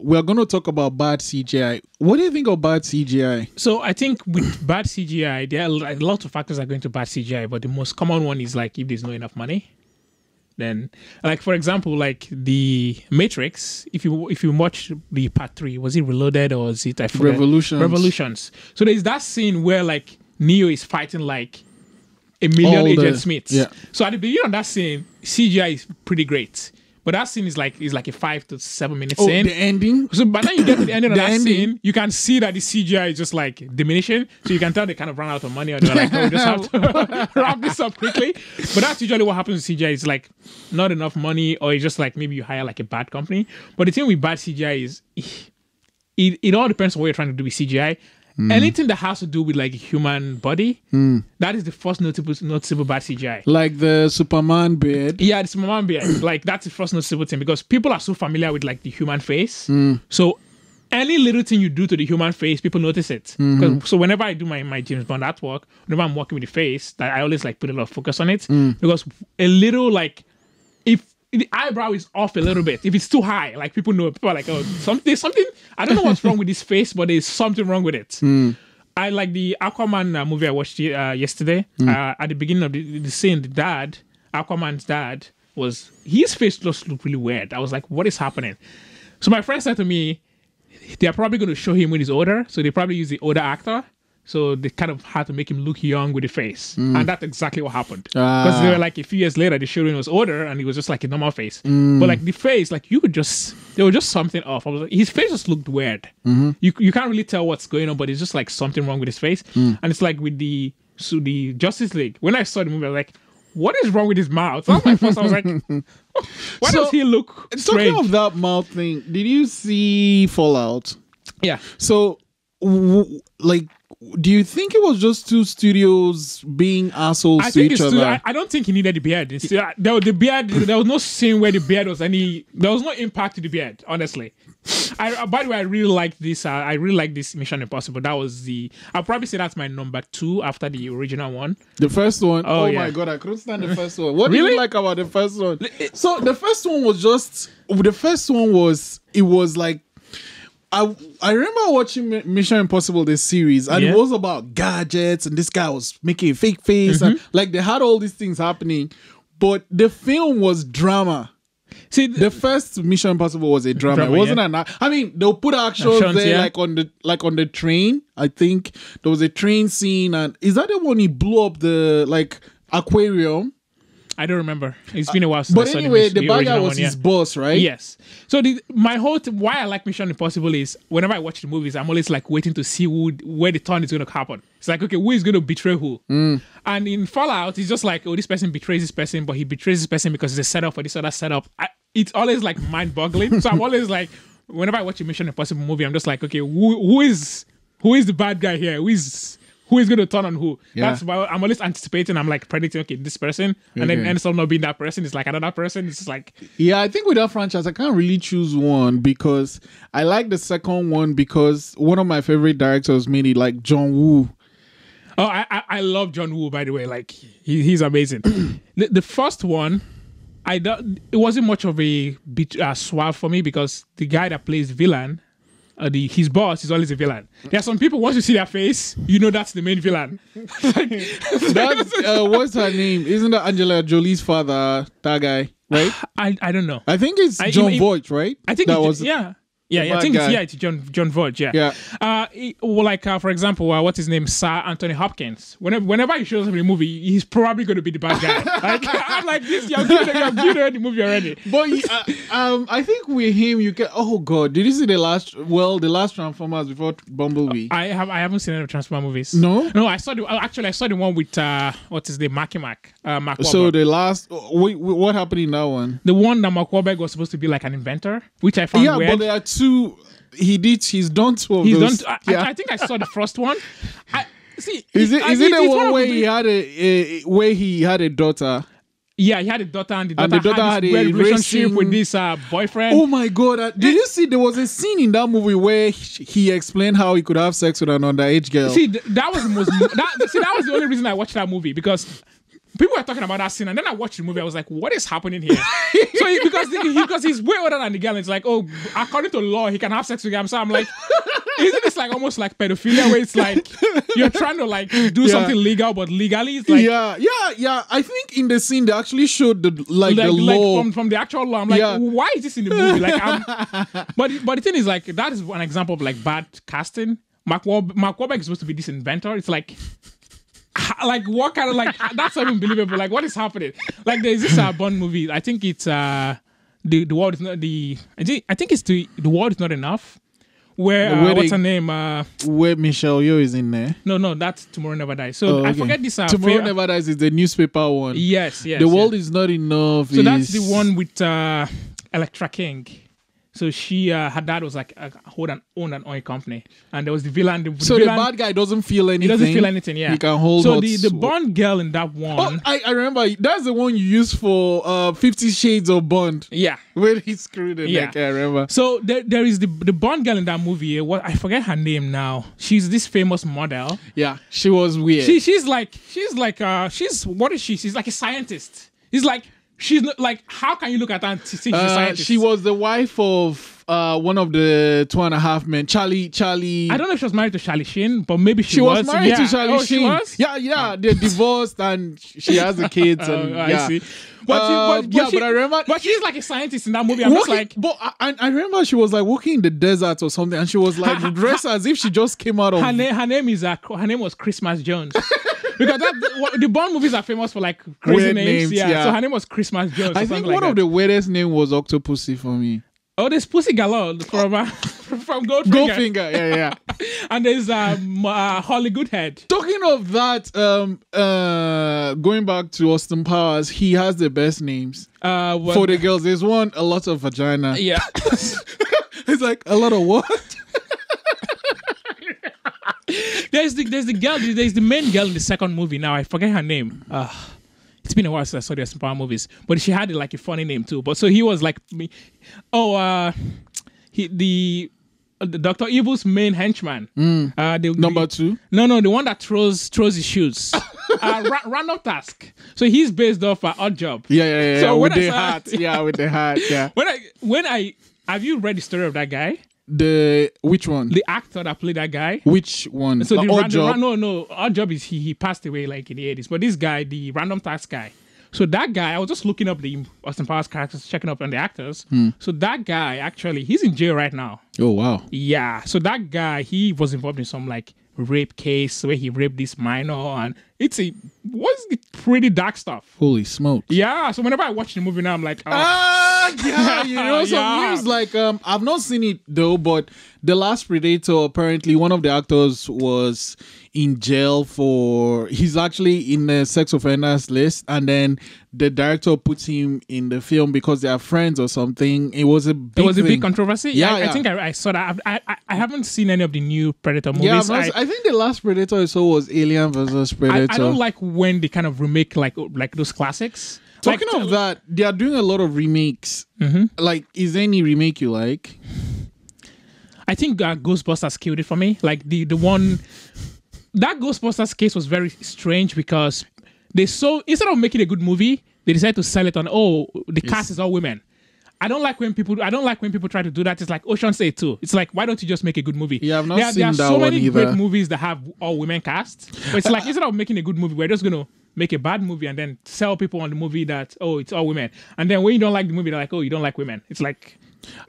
We're going to talk about bad CGI. What do you think of bad CGI? So I think with bad CGI, there are a lot of factors that go into bad CGI, but the most common one is like if there's not enough money. Then, like for example, like the Matrix. If you watch the part 3, was it Reloaded or was it Revolutions? So there's that scene where like Neo is fighting like a million Agent Smiths. Yeah. So at the beginning of that scene, CGI is pretty great. But that scene is like a 5 to 7 minute scene. The ending. So by the time you get to the ending of that scene, you can see that the CGI is just like diminishing. So you can tell they kind of run out of money, or they're like, "No, we just have to wrap this up quickly." But that's usually what happens with CGI. It's like not enough money, or it's just like maybe you hire like a bad company. But the thing with bad CGI is it all depends on what you're trying to do with CGI. Anything that has to do with like a human body, that is the first noticeable bad CGI. Like the Superman beard. Yeah, the Superman beard. Like that's the first noticeable thing because people are so familiar with like the human face. So any little thing you do to the human face, people notice it. So whenever I do my James Bond artwork, whenever I'm working with the face, I always like put a lot of focus on it because a little like if the eyebrow is off a little bit. If it's too high, like people know, people are like, oh, there's something. I don't know what's wrong with his face, but there's something wrong with it. I like the Aquaman movie I watched yesterday. At the beginning of the scene, Aquaman's dad his face just looked really weird. I was like, what is happening? So my friend said to me, they're probably going to show him when he's older. So they probably use the older actor. So they kind of had to make him look young with the face. And that's exactly what happened. Because they were like, a few years later, they showed him he was older and he was just like a normal face. But like the face, like there was just something off. I was like, his face just looked weird. You can't really tell what's going on, but it's just like something wrong with his face. And it's like with the Justice League. When I saw the movie, I was like, what is wrong with his mouth? That was my first. I was like, why does he look strange? Talking of that mouth thing, did you see Fallout? Yeah. So, do you think it was just two studios being assholes to each other? I don't think he needed the beard. There was no scene where the beard was any. There was no impact to the beard, honestly. By the way, I really like this. I really like this Mission Impossible. That was I'll probably say that's my number 2 after the original one. The first one. Oh yeah. My God, I couldn't stand the first one. What did you like about the first one? So the first one was just. The first one was. It was like. I remember watching Mission Impossible, this series, and it was about gadgets, and this guy was making a fake face, and like they had all these things happening, but the film was drama. See, the first Mission Impossible was a drama. It wasn't I mean, they'll put actions there, like on the train. I think there was a train scene, and is that the one he blew up the aquarium? I don't remember. It's been a while since I saw the bad guy was his boss, right? Yes. So why I like Mission Impossible is whenever I watch the movies, I'm always like waiting to see where the turn is going to happen. It's like, okay, who is going to betray who? And in Fallout, it's just like, oh, this person betrays this person, but he betrays this person because it's a setup for this other setup. It's always like mind-boggling. So I'm always like, whenever I watch a Mission Impossible movie, I'm just like, okay, who is the bad guy here? Who is going to turn on who? Yeah. That's why I'm always anticipating. I'm like predicting, okay, this person, and then ends up not being that person. It's like another person. It's just like, yeah, I think with that franchise, I can't really choose one because I like the second one because one of my favorite directors made it, like John Woo. Oh, I love John Woo, by the way. Like he's amazing. The first one, it wasn't much of a suave for me because the guy that plays villain. His boss is always a villain. There are some people, once you see their face, you know that's the main villain. That's what's her name? Isn't that Angela Jolie's father? That guy, right? I don't know. I think it's John Voight, right? I think that was I think it's John Voight. Yeah. For example, what's his name? Sir Anthony Hopkins. Whenever he shows up in the movie, he's probably going to be the bad guy. Like I'm like this. You've viewed the movie already. But I think with him, you can. Oh God, did you see the last Transformers before Bumblebee? I haven't seen any Transformers movies. No. I saw the one with what's his name, Mark Wahlberg. So the last, what happened in that one? The one that Mark Wahlberg was supposed to be like an inventor, which I found weird. But there are two. He's done 2 of those. I think I saw the first one. Is it the one where he had a daughter? Yeah, he had a daughter, and the daughter had a relationship with this boyfriend. Oh my God! Did you see? There was a scene in that movie where he explained how he could have sex with an underage girl. See, that was the most. That was the only reason I watched that movie because. People were talking about that scene, and then I watched the movie. I was like, "What is happening here?" So because he's way older than the girl, it's like, "Oh, according to law, he can have sex with him." So I'm like, "Isn't this like almost like pedophilia, where it's like you're trying to like do something legal, but legally it's like yeah." I think in the scene they actually showed the law from the actual law. I'm like, why is this in the movie? But the thing is like that is an example of like bad casting. Mark Wahlberg is supposed to be this inventor. It's like. Like what kind of like that's unbelievable. Like what is happening? Like there's this Bond movie. I think it's the world is not I think it's the world is not enough. Where what's her name? Where Michelle Yeoh is in there. No, that's Tomorrow Never Dies. So I forget this. Tomorrow Never The newspaper one. Yes. The world is not enough. So that's the one with Electra King. So her dad was like owned an oil company, and there was the villain. The bad guy doesn't feel anything. He doesn't feel anything. Yeah, he can hold. So the Bond girl in that one. Oh, I remember that's the one you used for 50 Shades of Bond. Yeah, when he screwed it. Yeah, I remember. So there is the Bond girl in that movie. What I forget her name now. She's this famous model. Yeah, she was weird. She's what is she? She's like a scientist. It's like She's not, like, how can you look at her and think she's a scientist? She was the wife of one of the 2.5 Men, Charlie. I don't know if she was married to Charlie Sheen, but maybe she was. She was married to Charlie Sheen. She was? Yeah. They're divorced and she has the kids. And, I see. But I remember. But she's like a scientist in that movie. I'm just like. But I remember she was like walking in the desert or something, and she was like dressed as if she just came out of. Her name was Christmas Jones. Because the Bond movies are famous for like crazy weird names. Yeah. So her name was Christmas Jones. I think one of the weirdest names was Octopussy for me. Oh, there's Pussy Galore from Goldfinger. Yeah. And there's Holly Goodhead. Talking of that, going back to Austin Powers, he has the best names for the girls. There's one, a lot of vagina. Yeah. It's like a lot of what? There's the main girl in the second movie. Now I forget her name. It's been a while since I saw the Austin Powers movies, but she had like a funny name too. But so he was like me. Oh, the Dr. Evil's main henchman. Number 2. No, the one that throws his shoes. Random Task. So he's based off Odd Job. Yeah. So with the hat. Yeah, with the hat. Yeah. When I have you read the story of that guy? Which one? The actor that played that guy. Which one? So Odd Job? No. Odd Job is he passed away like in the 80s. But this guy, the Random Task guy. So that guy, I was just looking up the Austin Powers characters, checking up on the actors. So that guy, actually, he's in jail right now. Oh, wow. Yeah. So that guy, he was involved in some like rape case where he raped this minor, and it's pretty dark stuff. Holy smokes. Yeah. So whenever I watch the movie now, I'm like, yeah, you know, some news like I've not seen it though, but The Last Predator, apparently one of the actors was in jail he's actually in the sex offenders list, and then the director puts him in the film because they are friends or something. It was a big controversy. Yeah, I think I saw that. I haven't seen any of the new Predator movies. Yeah, I think the last Predator I saw was Alien versus Predator. I don't like when they kind of remake like those classics. Talking of that, they are doing a lot of remakes. Like, is there any remake you like? I think Ghostbusters killed it for me. Like the one, that Ghostbusters case was very strange because instead of making a good movie, they decided to sell it on the cast is all women. I don't like when people try to do that. It's like Ocean's 8 too. It's like, why don't you just make a good movie? Yeah, I've not seen that one either. There are so many great movies that have all women cast. But it's like, instead of making a good movie, we're just gonna make a bad movie and then sell people on the movie that it's all women. And then when you don't like the movie, they're like, you don't like women. It's like,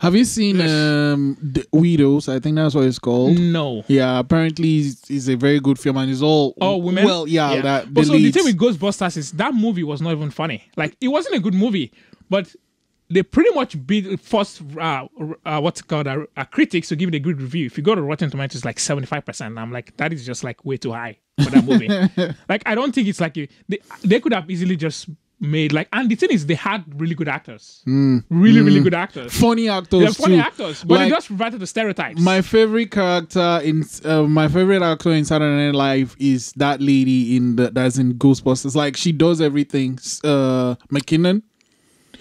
have you seen The Widows? I think that's what it's called. No. Yeah, apparently it's a very good film and it's all women. Well, yeah. But so the thing with Ghostbusters is that movie was not even funny. Like, it wasn't a good movie, but they pretty much forced what's it called critics to give it a good review. If you go to Rotten Tomatoes, it's like 75%. I'm like, that is just like way too high for that movie. Like, I don't think it's like they could have easily just made like, and the thing is, they had really good actors, really good actors, funny actors. They're funny actors, but they just reverted to stereotypes. My favorite character my favorite actor in Saturday Night Live is that lady that's in Ghostbusters. Like, she does everything. McKinnon.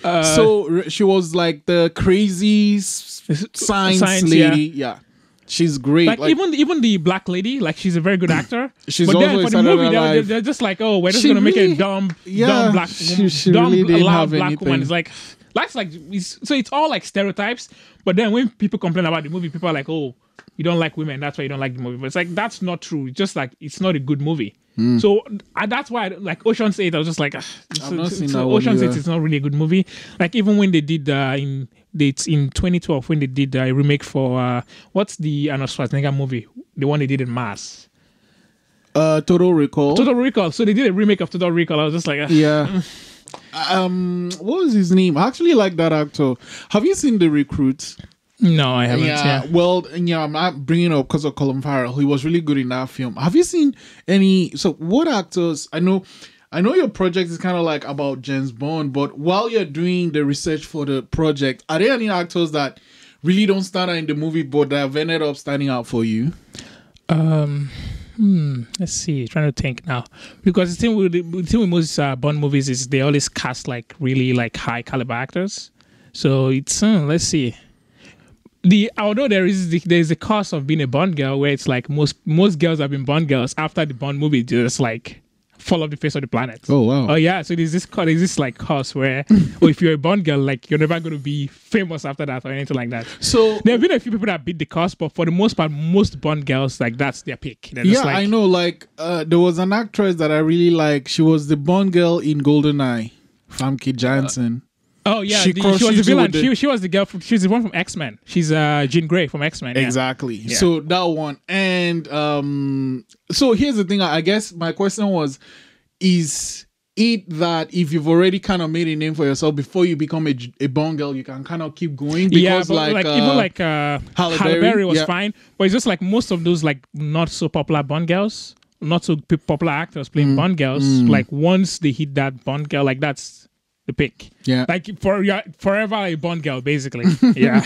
So she was like the crazy science lady. Yeah. She's great. Like even the black lady, like, she's a very good actor. She's but also then for the movie, they're just like, we're just gonna make a dumb black woman, she really didn't have black anything. woman. It's like so it's all like stereotypes. But then when people complain about the movie, people are like, you don't like women, that's why you don't like the movie. But it's like, that's not true. It's just like, it's not a good movie. So that's why, like, Ocean's 8, I was just like, I've not seen that one Ocean's 8 either. is not really a good movie. Like, even when they did in 2012, when they did a remake for what's the Arnold Schwarzenegger movie, the one they did in Mars, Total Recall. So they did a remake of Total Recall. I was just like, yeah. What was his name? I actually like that actor. Have you seen The Recruit? No, I haven't. Yeah. Well, I'm not bringing it up because of Colin Farrell. He was really good in that film. Have you seen any? So, what actors? I know your project is kind of like about James Bond, but while you're doing the research for the project, are there any actors that really don't stand out in the movie, but that have ended up standing out for you? Let's see. Trying to think now, because the thing with most Bond movies is they always cast like really like high caliber actors. So it's let's see. Although there's the cost of being a Bond girl, where it's like most girls have been Bond girls after the Bond movie, just like fall off the face of the planet. Oh wow. Oh yeah, so there's this like curse where if you're a Bond girl, like you're never going to be famous after that or anything like that. So there have been a few people that beat the curse, but for the most part, most Bond girls, like that's their pick. They're just like, I know. Like there was an actress that I really like. She was the Bond girl in GoldenEye, Famke Janssen. Oh yeah, she was the villain. the- She was the girl. She's the one from X-Men. She's Jean Grey from X-Men. Yeah. Exactly. Yeah. So that one. And so here's the thing. I guess my question was, is it that if you've already kind of made a name for yourself before you become a Bond girl, you can kind of keep going? Because but even like Halle Berry was fine, but it's just like most of those like not so popular Bond girls, not so popular actors playing Bond girls. Like once they hit that Bond girl, like that's the pick. Yeah. Like forever a Bond girl, basically. Yeah.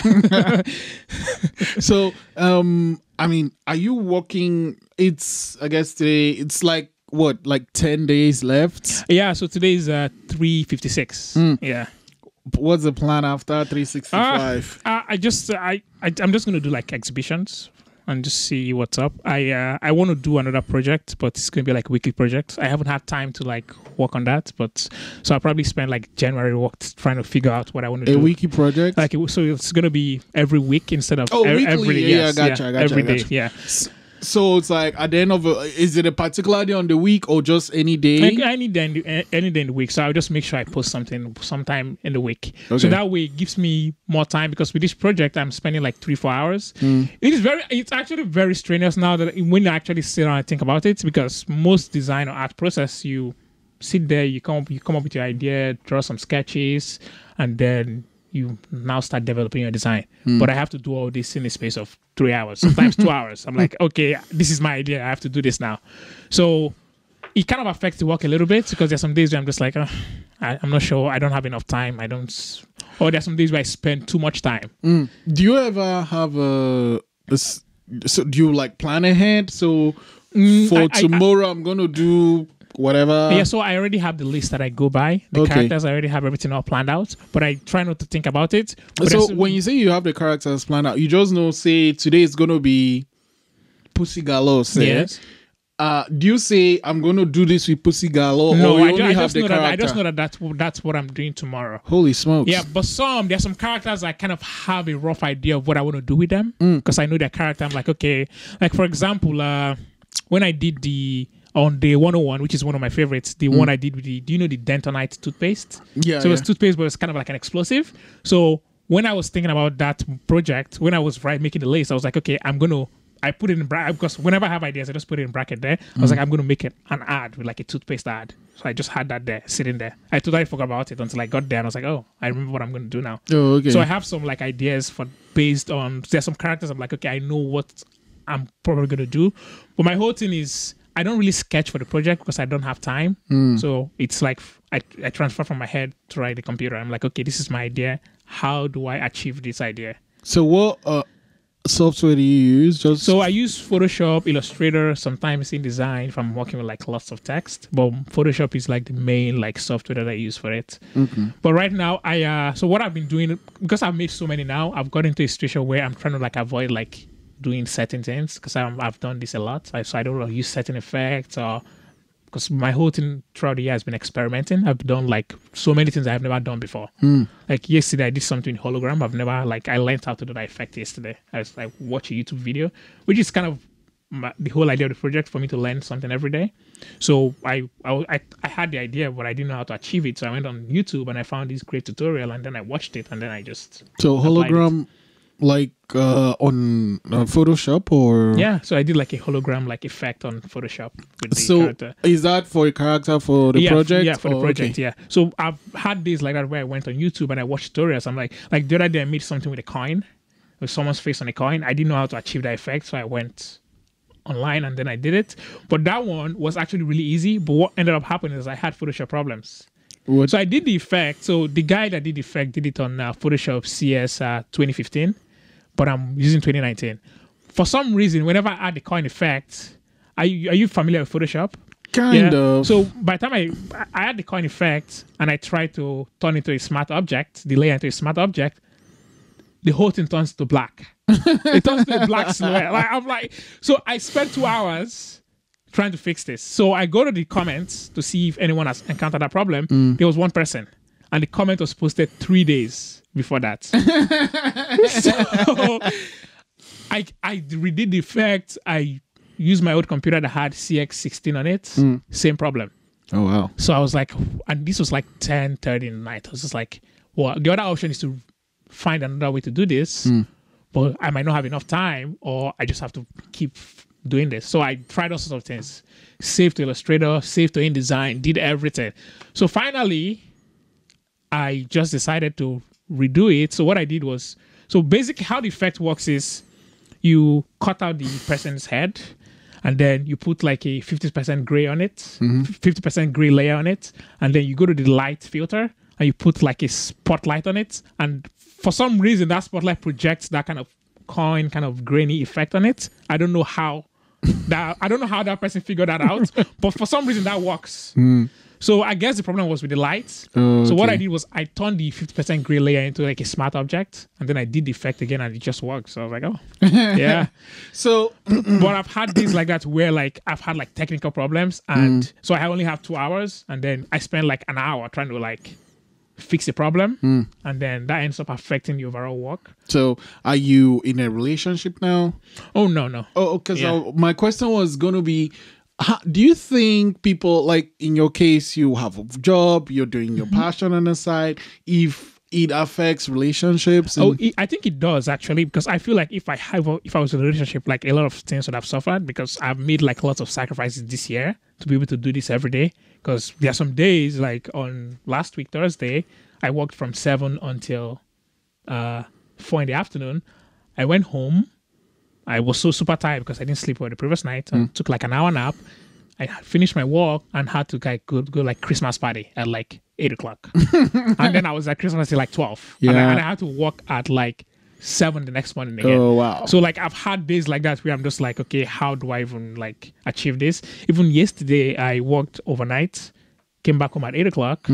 So I mean, are you working? I guess today it's like what, like 10 days left? Yeah. So today is 3:56. Yeah. What's the plan after 365? I'm just gonna do like exhibitions and just see what's up. I want to do another project, but it's gonna be like a weekly project. I haven't had time to like work on that, but so I'll probably spend like January trying to figure out what I want to do. A weekly project? Like so it's gonna be every week instead of weekly. every day. Yeah, Yes, I gotcha. every day. Yeah. So it's like at the end of is it a particular day on the week or just any day? Like any day in the week. So I'll just make sure I post something sometime in the week. Okay. So that way it gives me more time, because with this project I'm spending like 3-4 hours. It's actually very strenuous now that when I actually sit down and think about it, because most design or art process, you sit there, you come up with your idea, draw some sketches, and then you now start developing your design. But I have to do all this in the space of 3 hours, sometimes 2 hours. I'm like, okay, this is my idea. I have to do this now. So it kind of affects the work a little bit, because there's some days where I'm just like, I'm not sure. I don't have enough time. Or there's some days where I spend too much time. Do you ever have so do you like plan ahead? So for tomorrow, I'm going to do whatever. Yeah, so I already have the list that I go by. The characters, I already have everything all planned out, but I try not to think about it. But so when you say you have the characters planned out, you just know, say today is going to be Pussy Galore. Yes. Do you say I'm going to do this with Pussy Galore? No, or I just know that that's what I'm doing tomorrow. Holy smokes. Yeah, but there's some characters I kind of have a rough idea of what I want to do with them, because I know their character. I'm like, okay, like for example, when I did on the 101, which is one of my favorites, the one I did with do you know the Dentonite toothpaste? Yeah. So it was toothpaste, but it's kind of like an explosive. So when I was thinking about that project, when I was making the list, I was like, okay, I put it in bracket, because whenever I have ideas, I just put it in bracket there. I was like, I'm going to make it an ad with like a toothpaste ad. So I just had that there, sitting there. I totally forgot about it until I got there, and I was like, oh, I remember what I'm going to do now. Oh, okay. So I have some like ideas based on, there's some characters I'm like, okay, I know what I'm probably going to do. But my whole thing is, I don't really sketch for the project because I don't have time. So it's like I transfer from my head to write the computer. I'm like, okay, this is my idea. How do I achieve this idea? So what software do you use? So I use Photoshop, Illustrator, sometimes InDesign if I'm working with like lots of text. But Photoshop is like the main like software that I use for it. But right now, so what I've been doing, because I've made so many now, I've got into a situation where I'm trying to like avoid like doing certain things, because I've done this a lot. So I don't use certain effects, or because my whole thing throughout the year has been experimenting. I've done like so many things I've never done before. Like yesterday, I did something in hologram. I learned how to do that effect yesterday. I was like watch a YouTube video, which is kind of the whole idea of the project, for me to learn something every day. So I had the idea, but I didn't know how to achieve it. So I went on YouTube and I found this great tutorial, and then I watched it, and then I just hologram. Like on Photoshop, or so I did like a hologram like effect on Photoshop with the character. Is that for a character for the project? For the project. Okay. Yeah. So I've had days like that where I went on YouTube and I watched tutorials. I'm like the other day I made something with a coin, with someone's face on a coin. I didn't know how to achieve that effect, so I went online and then I did it. But that one was actually really easy. But what ended up happening is I had Photoshop problems. So I did the effect. So the guy that did the effect did it on Photoshop CS 2015, but I'm using 2019. For some reason, whenever I add the coin effect, are you familiar with Photoshop? Kind of. So by the time I add the coin effect and I try to turn it into a smart object, the layer into a smart object, the whole thing turns to black. It turns to a black silhouette. So I spent 2 hours trying to fix this. So I go to the comments to see if anyone has encountered that problem. There was one person, and the comment was posted 3 days before that. So I redid the effect. I used my old computer that had CX16 on it. Same problem. Oh, wow. So I was like, and this was like 10:30 in the night. I was just like, well, the other option is to find another way to do this, but I might not have enough time, or I just have to keep doing this. So I tried all sorts of things. Saved to Illustrator, saved to InDesign, did everything. So finally, I just decided to redo it. So what I did was, so basically how the effect works is you cut out the person's head, and then you put like a 50% gray on it, 50% gray layer on it, and then you go to the light filter, and you put like a spotlight on it, and for some reason that spotlight projects that kind of coin, kind of grainy effect on it. I don't know how that person figured that out, but for some reason that works. So I guess the problem was with the lights. So what I did was I turned the 50% gray layer into like a smart object, and then I did the effect again, and it just worked. So I was like, oh, yeah. So, but I've had things like that where like I've had like technical problems, and so I only have 2 hours, and then I spend like an hour trying to like fix the problem, and then that ends up affecting the overall work. So are you in a relationship now? Oh, no. Oh, because my question was going to be, do you think people, like in your case, you have a job, you're doing your passion on the side, if it affects relationships? I think it does actually, because I feel like if I was in a relationship, like a lot of things would have suffered, because I've made like lots of sacrifices this year to be able to do this every day. Because there are some days, like on last week, Thursday, I worked from 7 until 4 in the afternoon. I went home. I was so super tired because I didn't sleep well the previous night. I took like an hour nap. I finished my work and had to go like Christmas party at like 8 o'clock. And then I was at Christmas till like 12. Yeah. And I had to work at like 7 the next morning again. Oh, wow. So like I've had days like that where I'm just like, okay, how do I even like achieve this? Even yesterday, I worked overnight, came back home at 8 o'clock,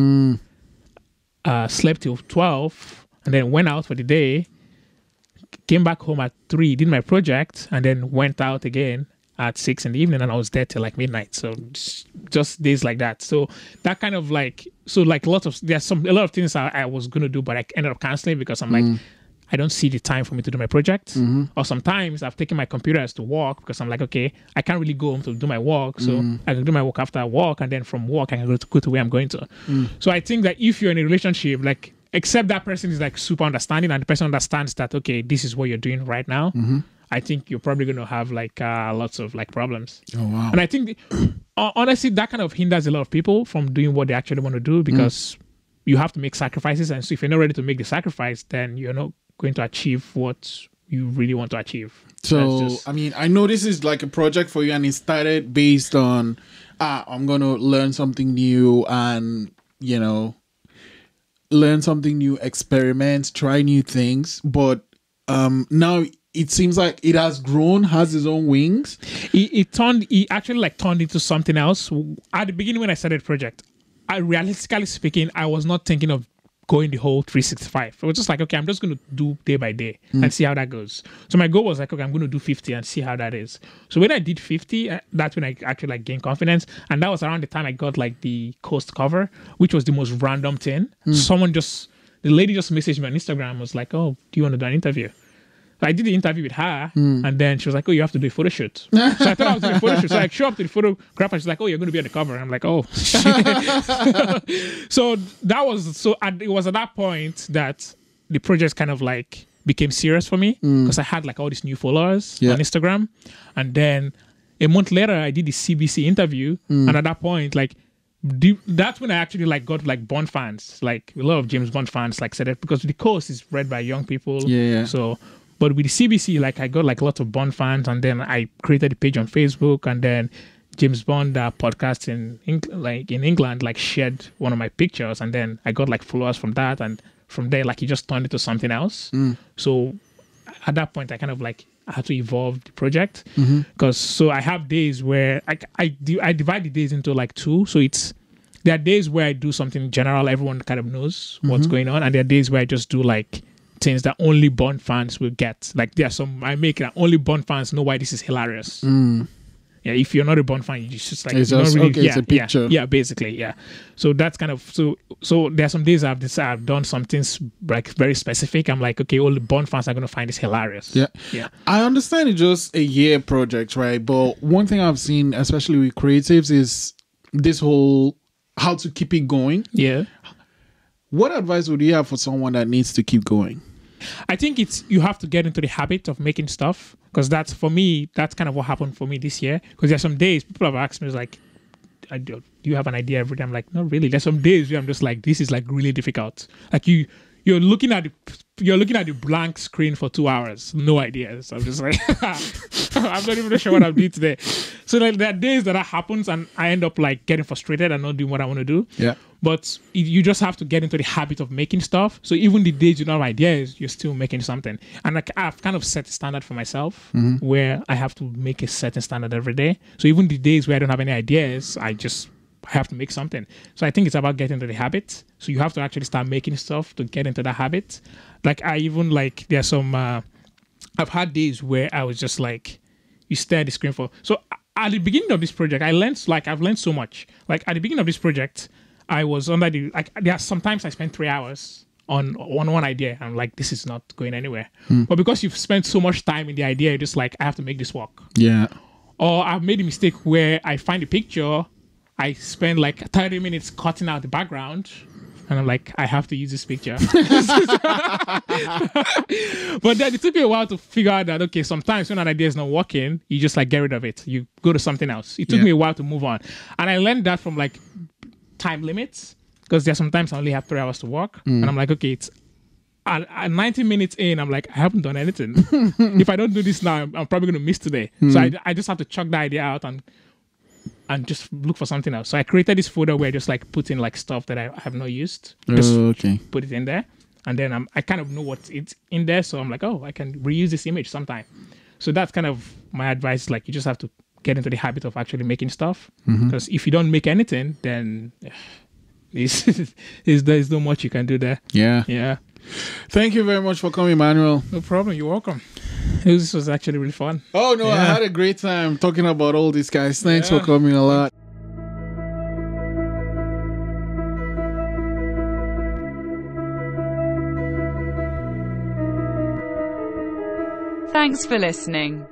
slept till 12, and then went out for the day, came back home at 3, did my project, and then went out again at 6 in the evening, and I was there till like midnight. So just days like that. So that kind of like, so like a lot of things I was going to do, but I ended up canceling because I'm like, I don't see the time for me to do my project. Or sometimes I've taken my computers to work because I'm like, okay, I can't really go home to do my work. So I can do my work after work, and then from work I can go to where I'm going to. So I think that if you're in a relationship, like, except that person is like super understanding and the person understands that, okay, this is what you're doing right now, I think you're probably going to have like lots of like problems. Oh, wow. And I think honestly, that kind of hinders a lot of people from doing what they actually want to do, because you have to make sacrifices. And so if you're not ready to make the sacrifice, then you're not going to achieve what you really want to achieve. So, I mean, I know this is like a project for you, and it started based on, I'm going to learn something new and, learn something new, experiment, try new things. But now it seems like it has grown, has its own wings. It actually like turned into something else. At the beginning when I started the project, realistically speaking, I was not thinking of going the whole 365. It was just like, okay, I'm just going to do day by day and see how that goes. So my goal was like, okay, I'm going to do 50 and see how that is. So when I did 50, that's when I actually like gained confidence. And that was around the time I got like the coast cover, which was the most random thing. The lady just messaged me on Instagram, was like, oh, do you want to do an interview? So I did the interview with her, and then she was like, oh, you have to do a photo shoot. So I thought I was doing a photo shoot. So I show up to the photographer, and she's like, oh, you're going to be on the cover. I'm like, oh. So it was at that point that the project kind of like became serious for me, because I had like all these new followers on Instagram. And then a month later, I did the CBC interview. And at that point, like, that's when I actually like got like Bond fans, like a lot of James Bond fans like said it, because the course is read by young people. So, but with the CBC, like I got like lots of Bond fans, and then I created a page on Facebook, and then James Bond podcast in England like shared one of my pictures, and then I got like followers from that, and from there like it just turned into something else. So at that point, I kind of like I had to evolve the project, because so I have days where I divide the days into like 2. So there are days where I do something general, everyone kind of knows what's going on, and there are days where I just do like things that only Bond fans will get. Like there are some I make that only Bond fans know why this is hilarious. Yeah, if you're not a Bond fan, you just like It's you don't just, really, okay, it's a picture. Yeah, basically, yeah. So that's kind of so there are some days I've done some things like very specific. I'm like, okay, all the Bond fans are gonna find this hilarious. Yeah. I understand it's just a year project, right? But one thing I've seen, especially with creatives, is this whole how to keep it going. Yeah. What advice would you have for someone that needs to keep going? I think you have to get into the habit of making stuff, because that's, for me, that's kind of what happened for me this year. Because there's some days people have asked me, like, do you have an idea every day? I'm like, not really. There's some days where I'm just like, this is like really difficult. Like you're looking at the blank screen for 2 hours, no ideas. I'm just like, I'm not even sure what I'm doing today. So like there are days that happens and I end up like getting frustrated and not doing what I want to do. Yeah. But you just have to get into the habit of making stuff. So even the days you don't have ideas, you're still making something. And like I've kind of set a standard for myself where I have to make a certain standard every day. So even the days where I don't have any ideas, I have to make something. So I think it's about getting into the habit. So you have to actually start making stuff to get into that habit. Like I even like, there's some, I've had days where I was just like, you stare at the screen for, so at the beginning of this project, I've learned so much. Like at the beginning of this project, I was under the, like, there are sometimes I spend 3 hours on one idea. I'm like, this is not going anywhere. But because you've spent so much time in the idea, you're just like, I have to make this work. Yeah. Or I've made a mistake where I find a picture, I spend like 30 minutes cutting out the background, and I'm like, I have to use this picture. But then it took me a while to figure out that, okay, sometimes when an idea is not working, you just like get rid of it. You go to something else. It took me a while to move on. And I learned that from like time limits, because there's sometimes I only have 3 hours to work. And I'm like, okay, it's at 90 minutes in, I'm like, I haven't done anything. If I don't do this now, I'm probably going to miss today. So I just have to chuck the idea out and just look for something else. So I created this folder where I just like put in like stuff that I have not used. Just put it in there. And then I kind of know what's in there. So I'm like, oh, I can reuse this image sometime. So that's kind of my advice. Like you just have to get into the habit of actually making stuff. Because if you don't make anything, then there's not much you can do there. Yeah. Yeah. Thank you very much for coming, Emmanuel. No problem. You're welcome. This was actually really fun. Oh, no, I had a great time talking about all these guys. Thanks for coming a lot. Thanks for listening.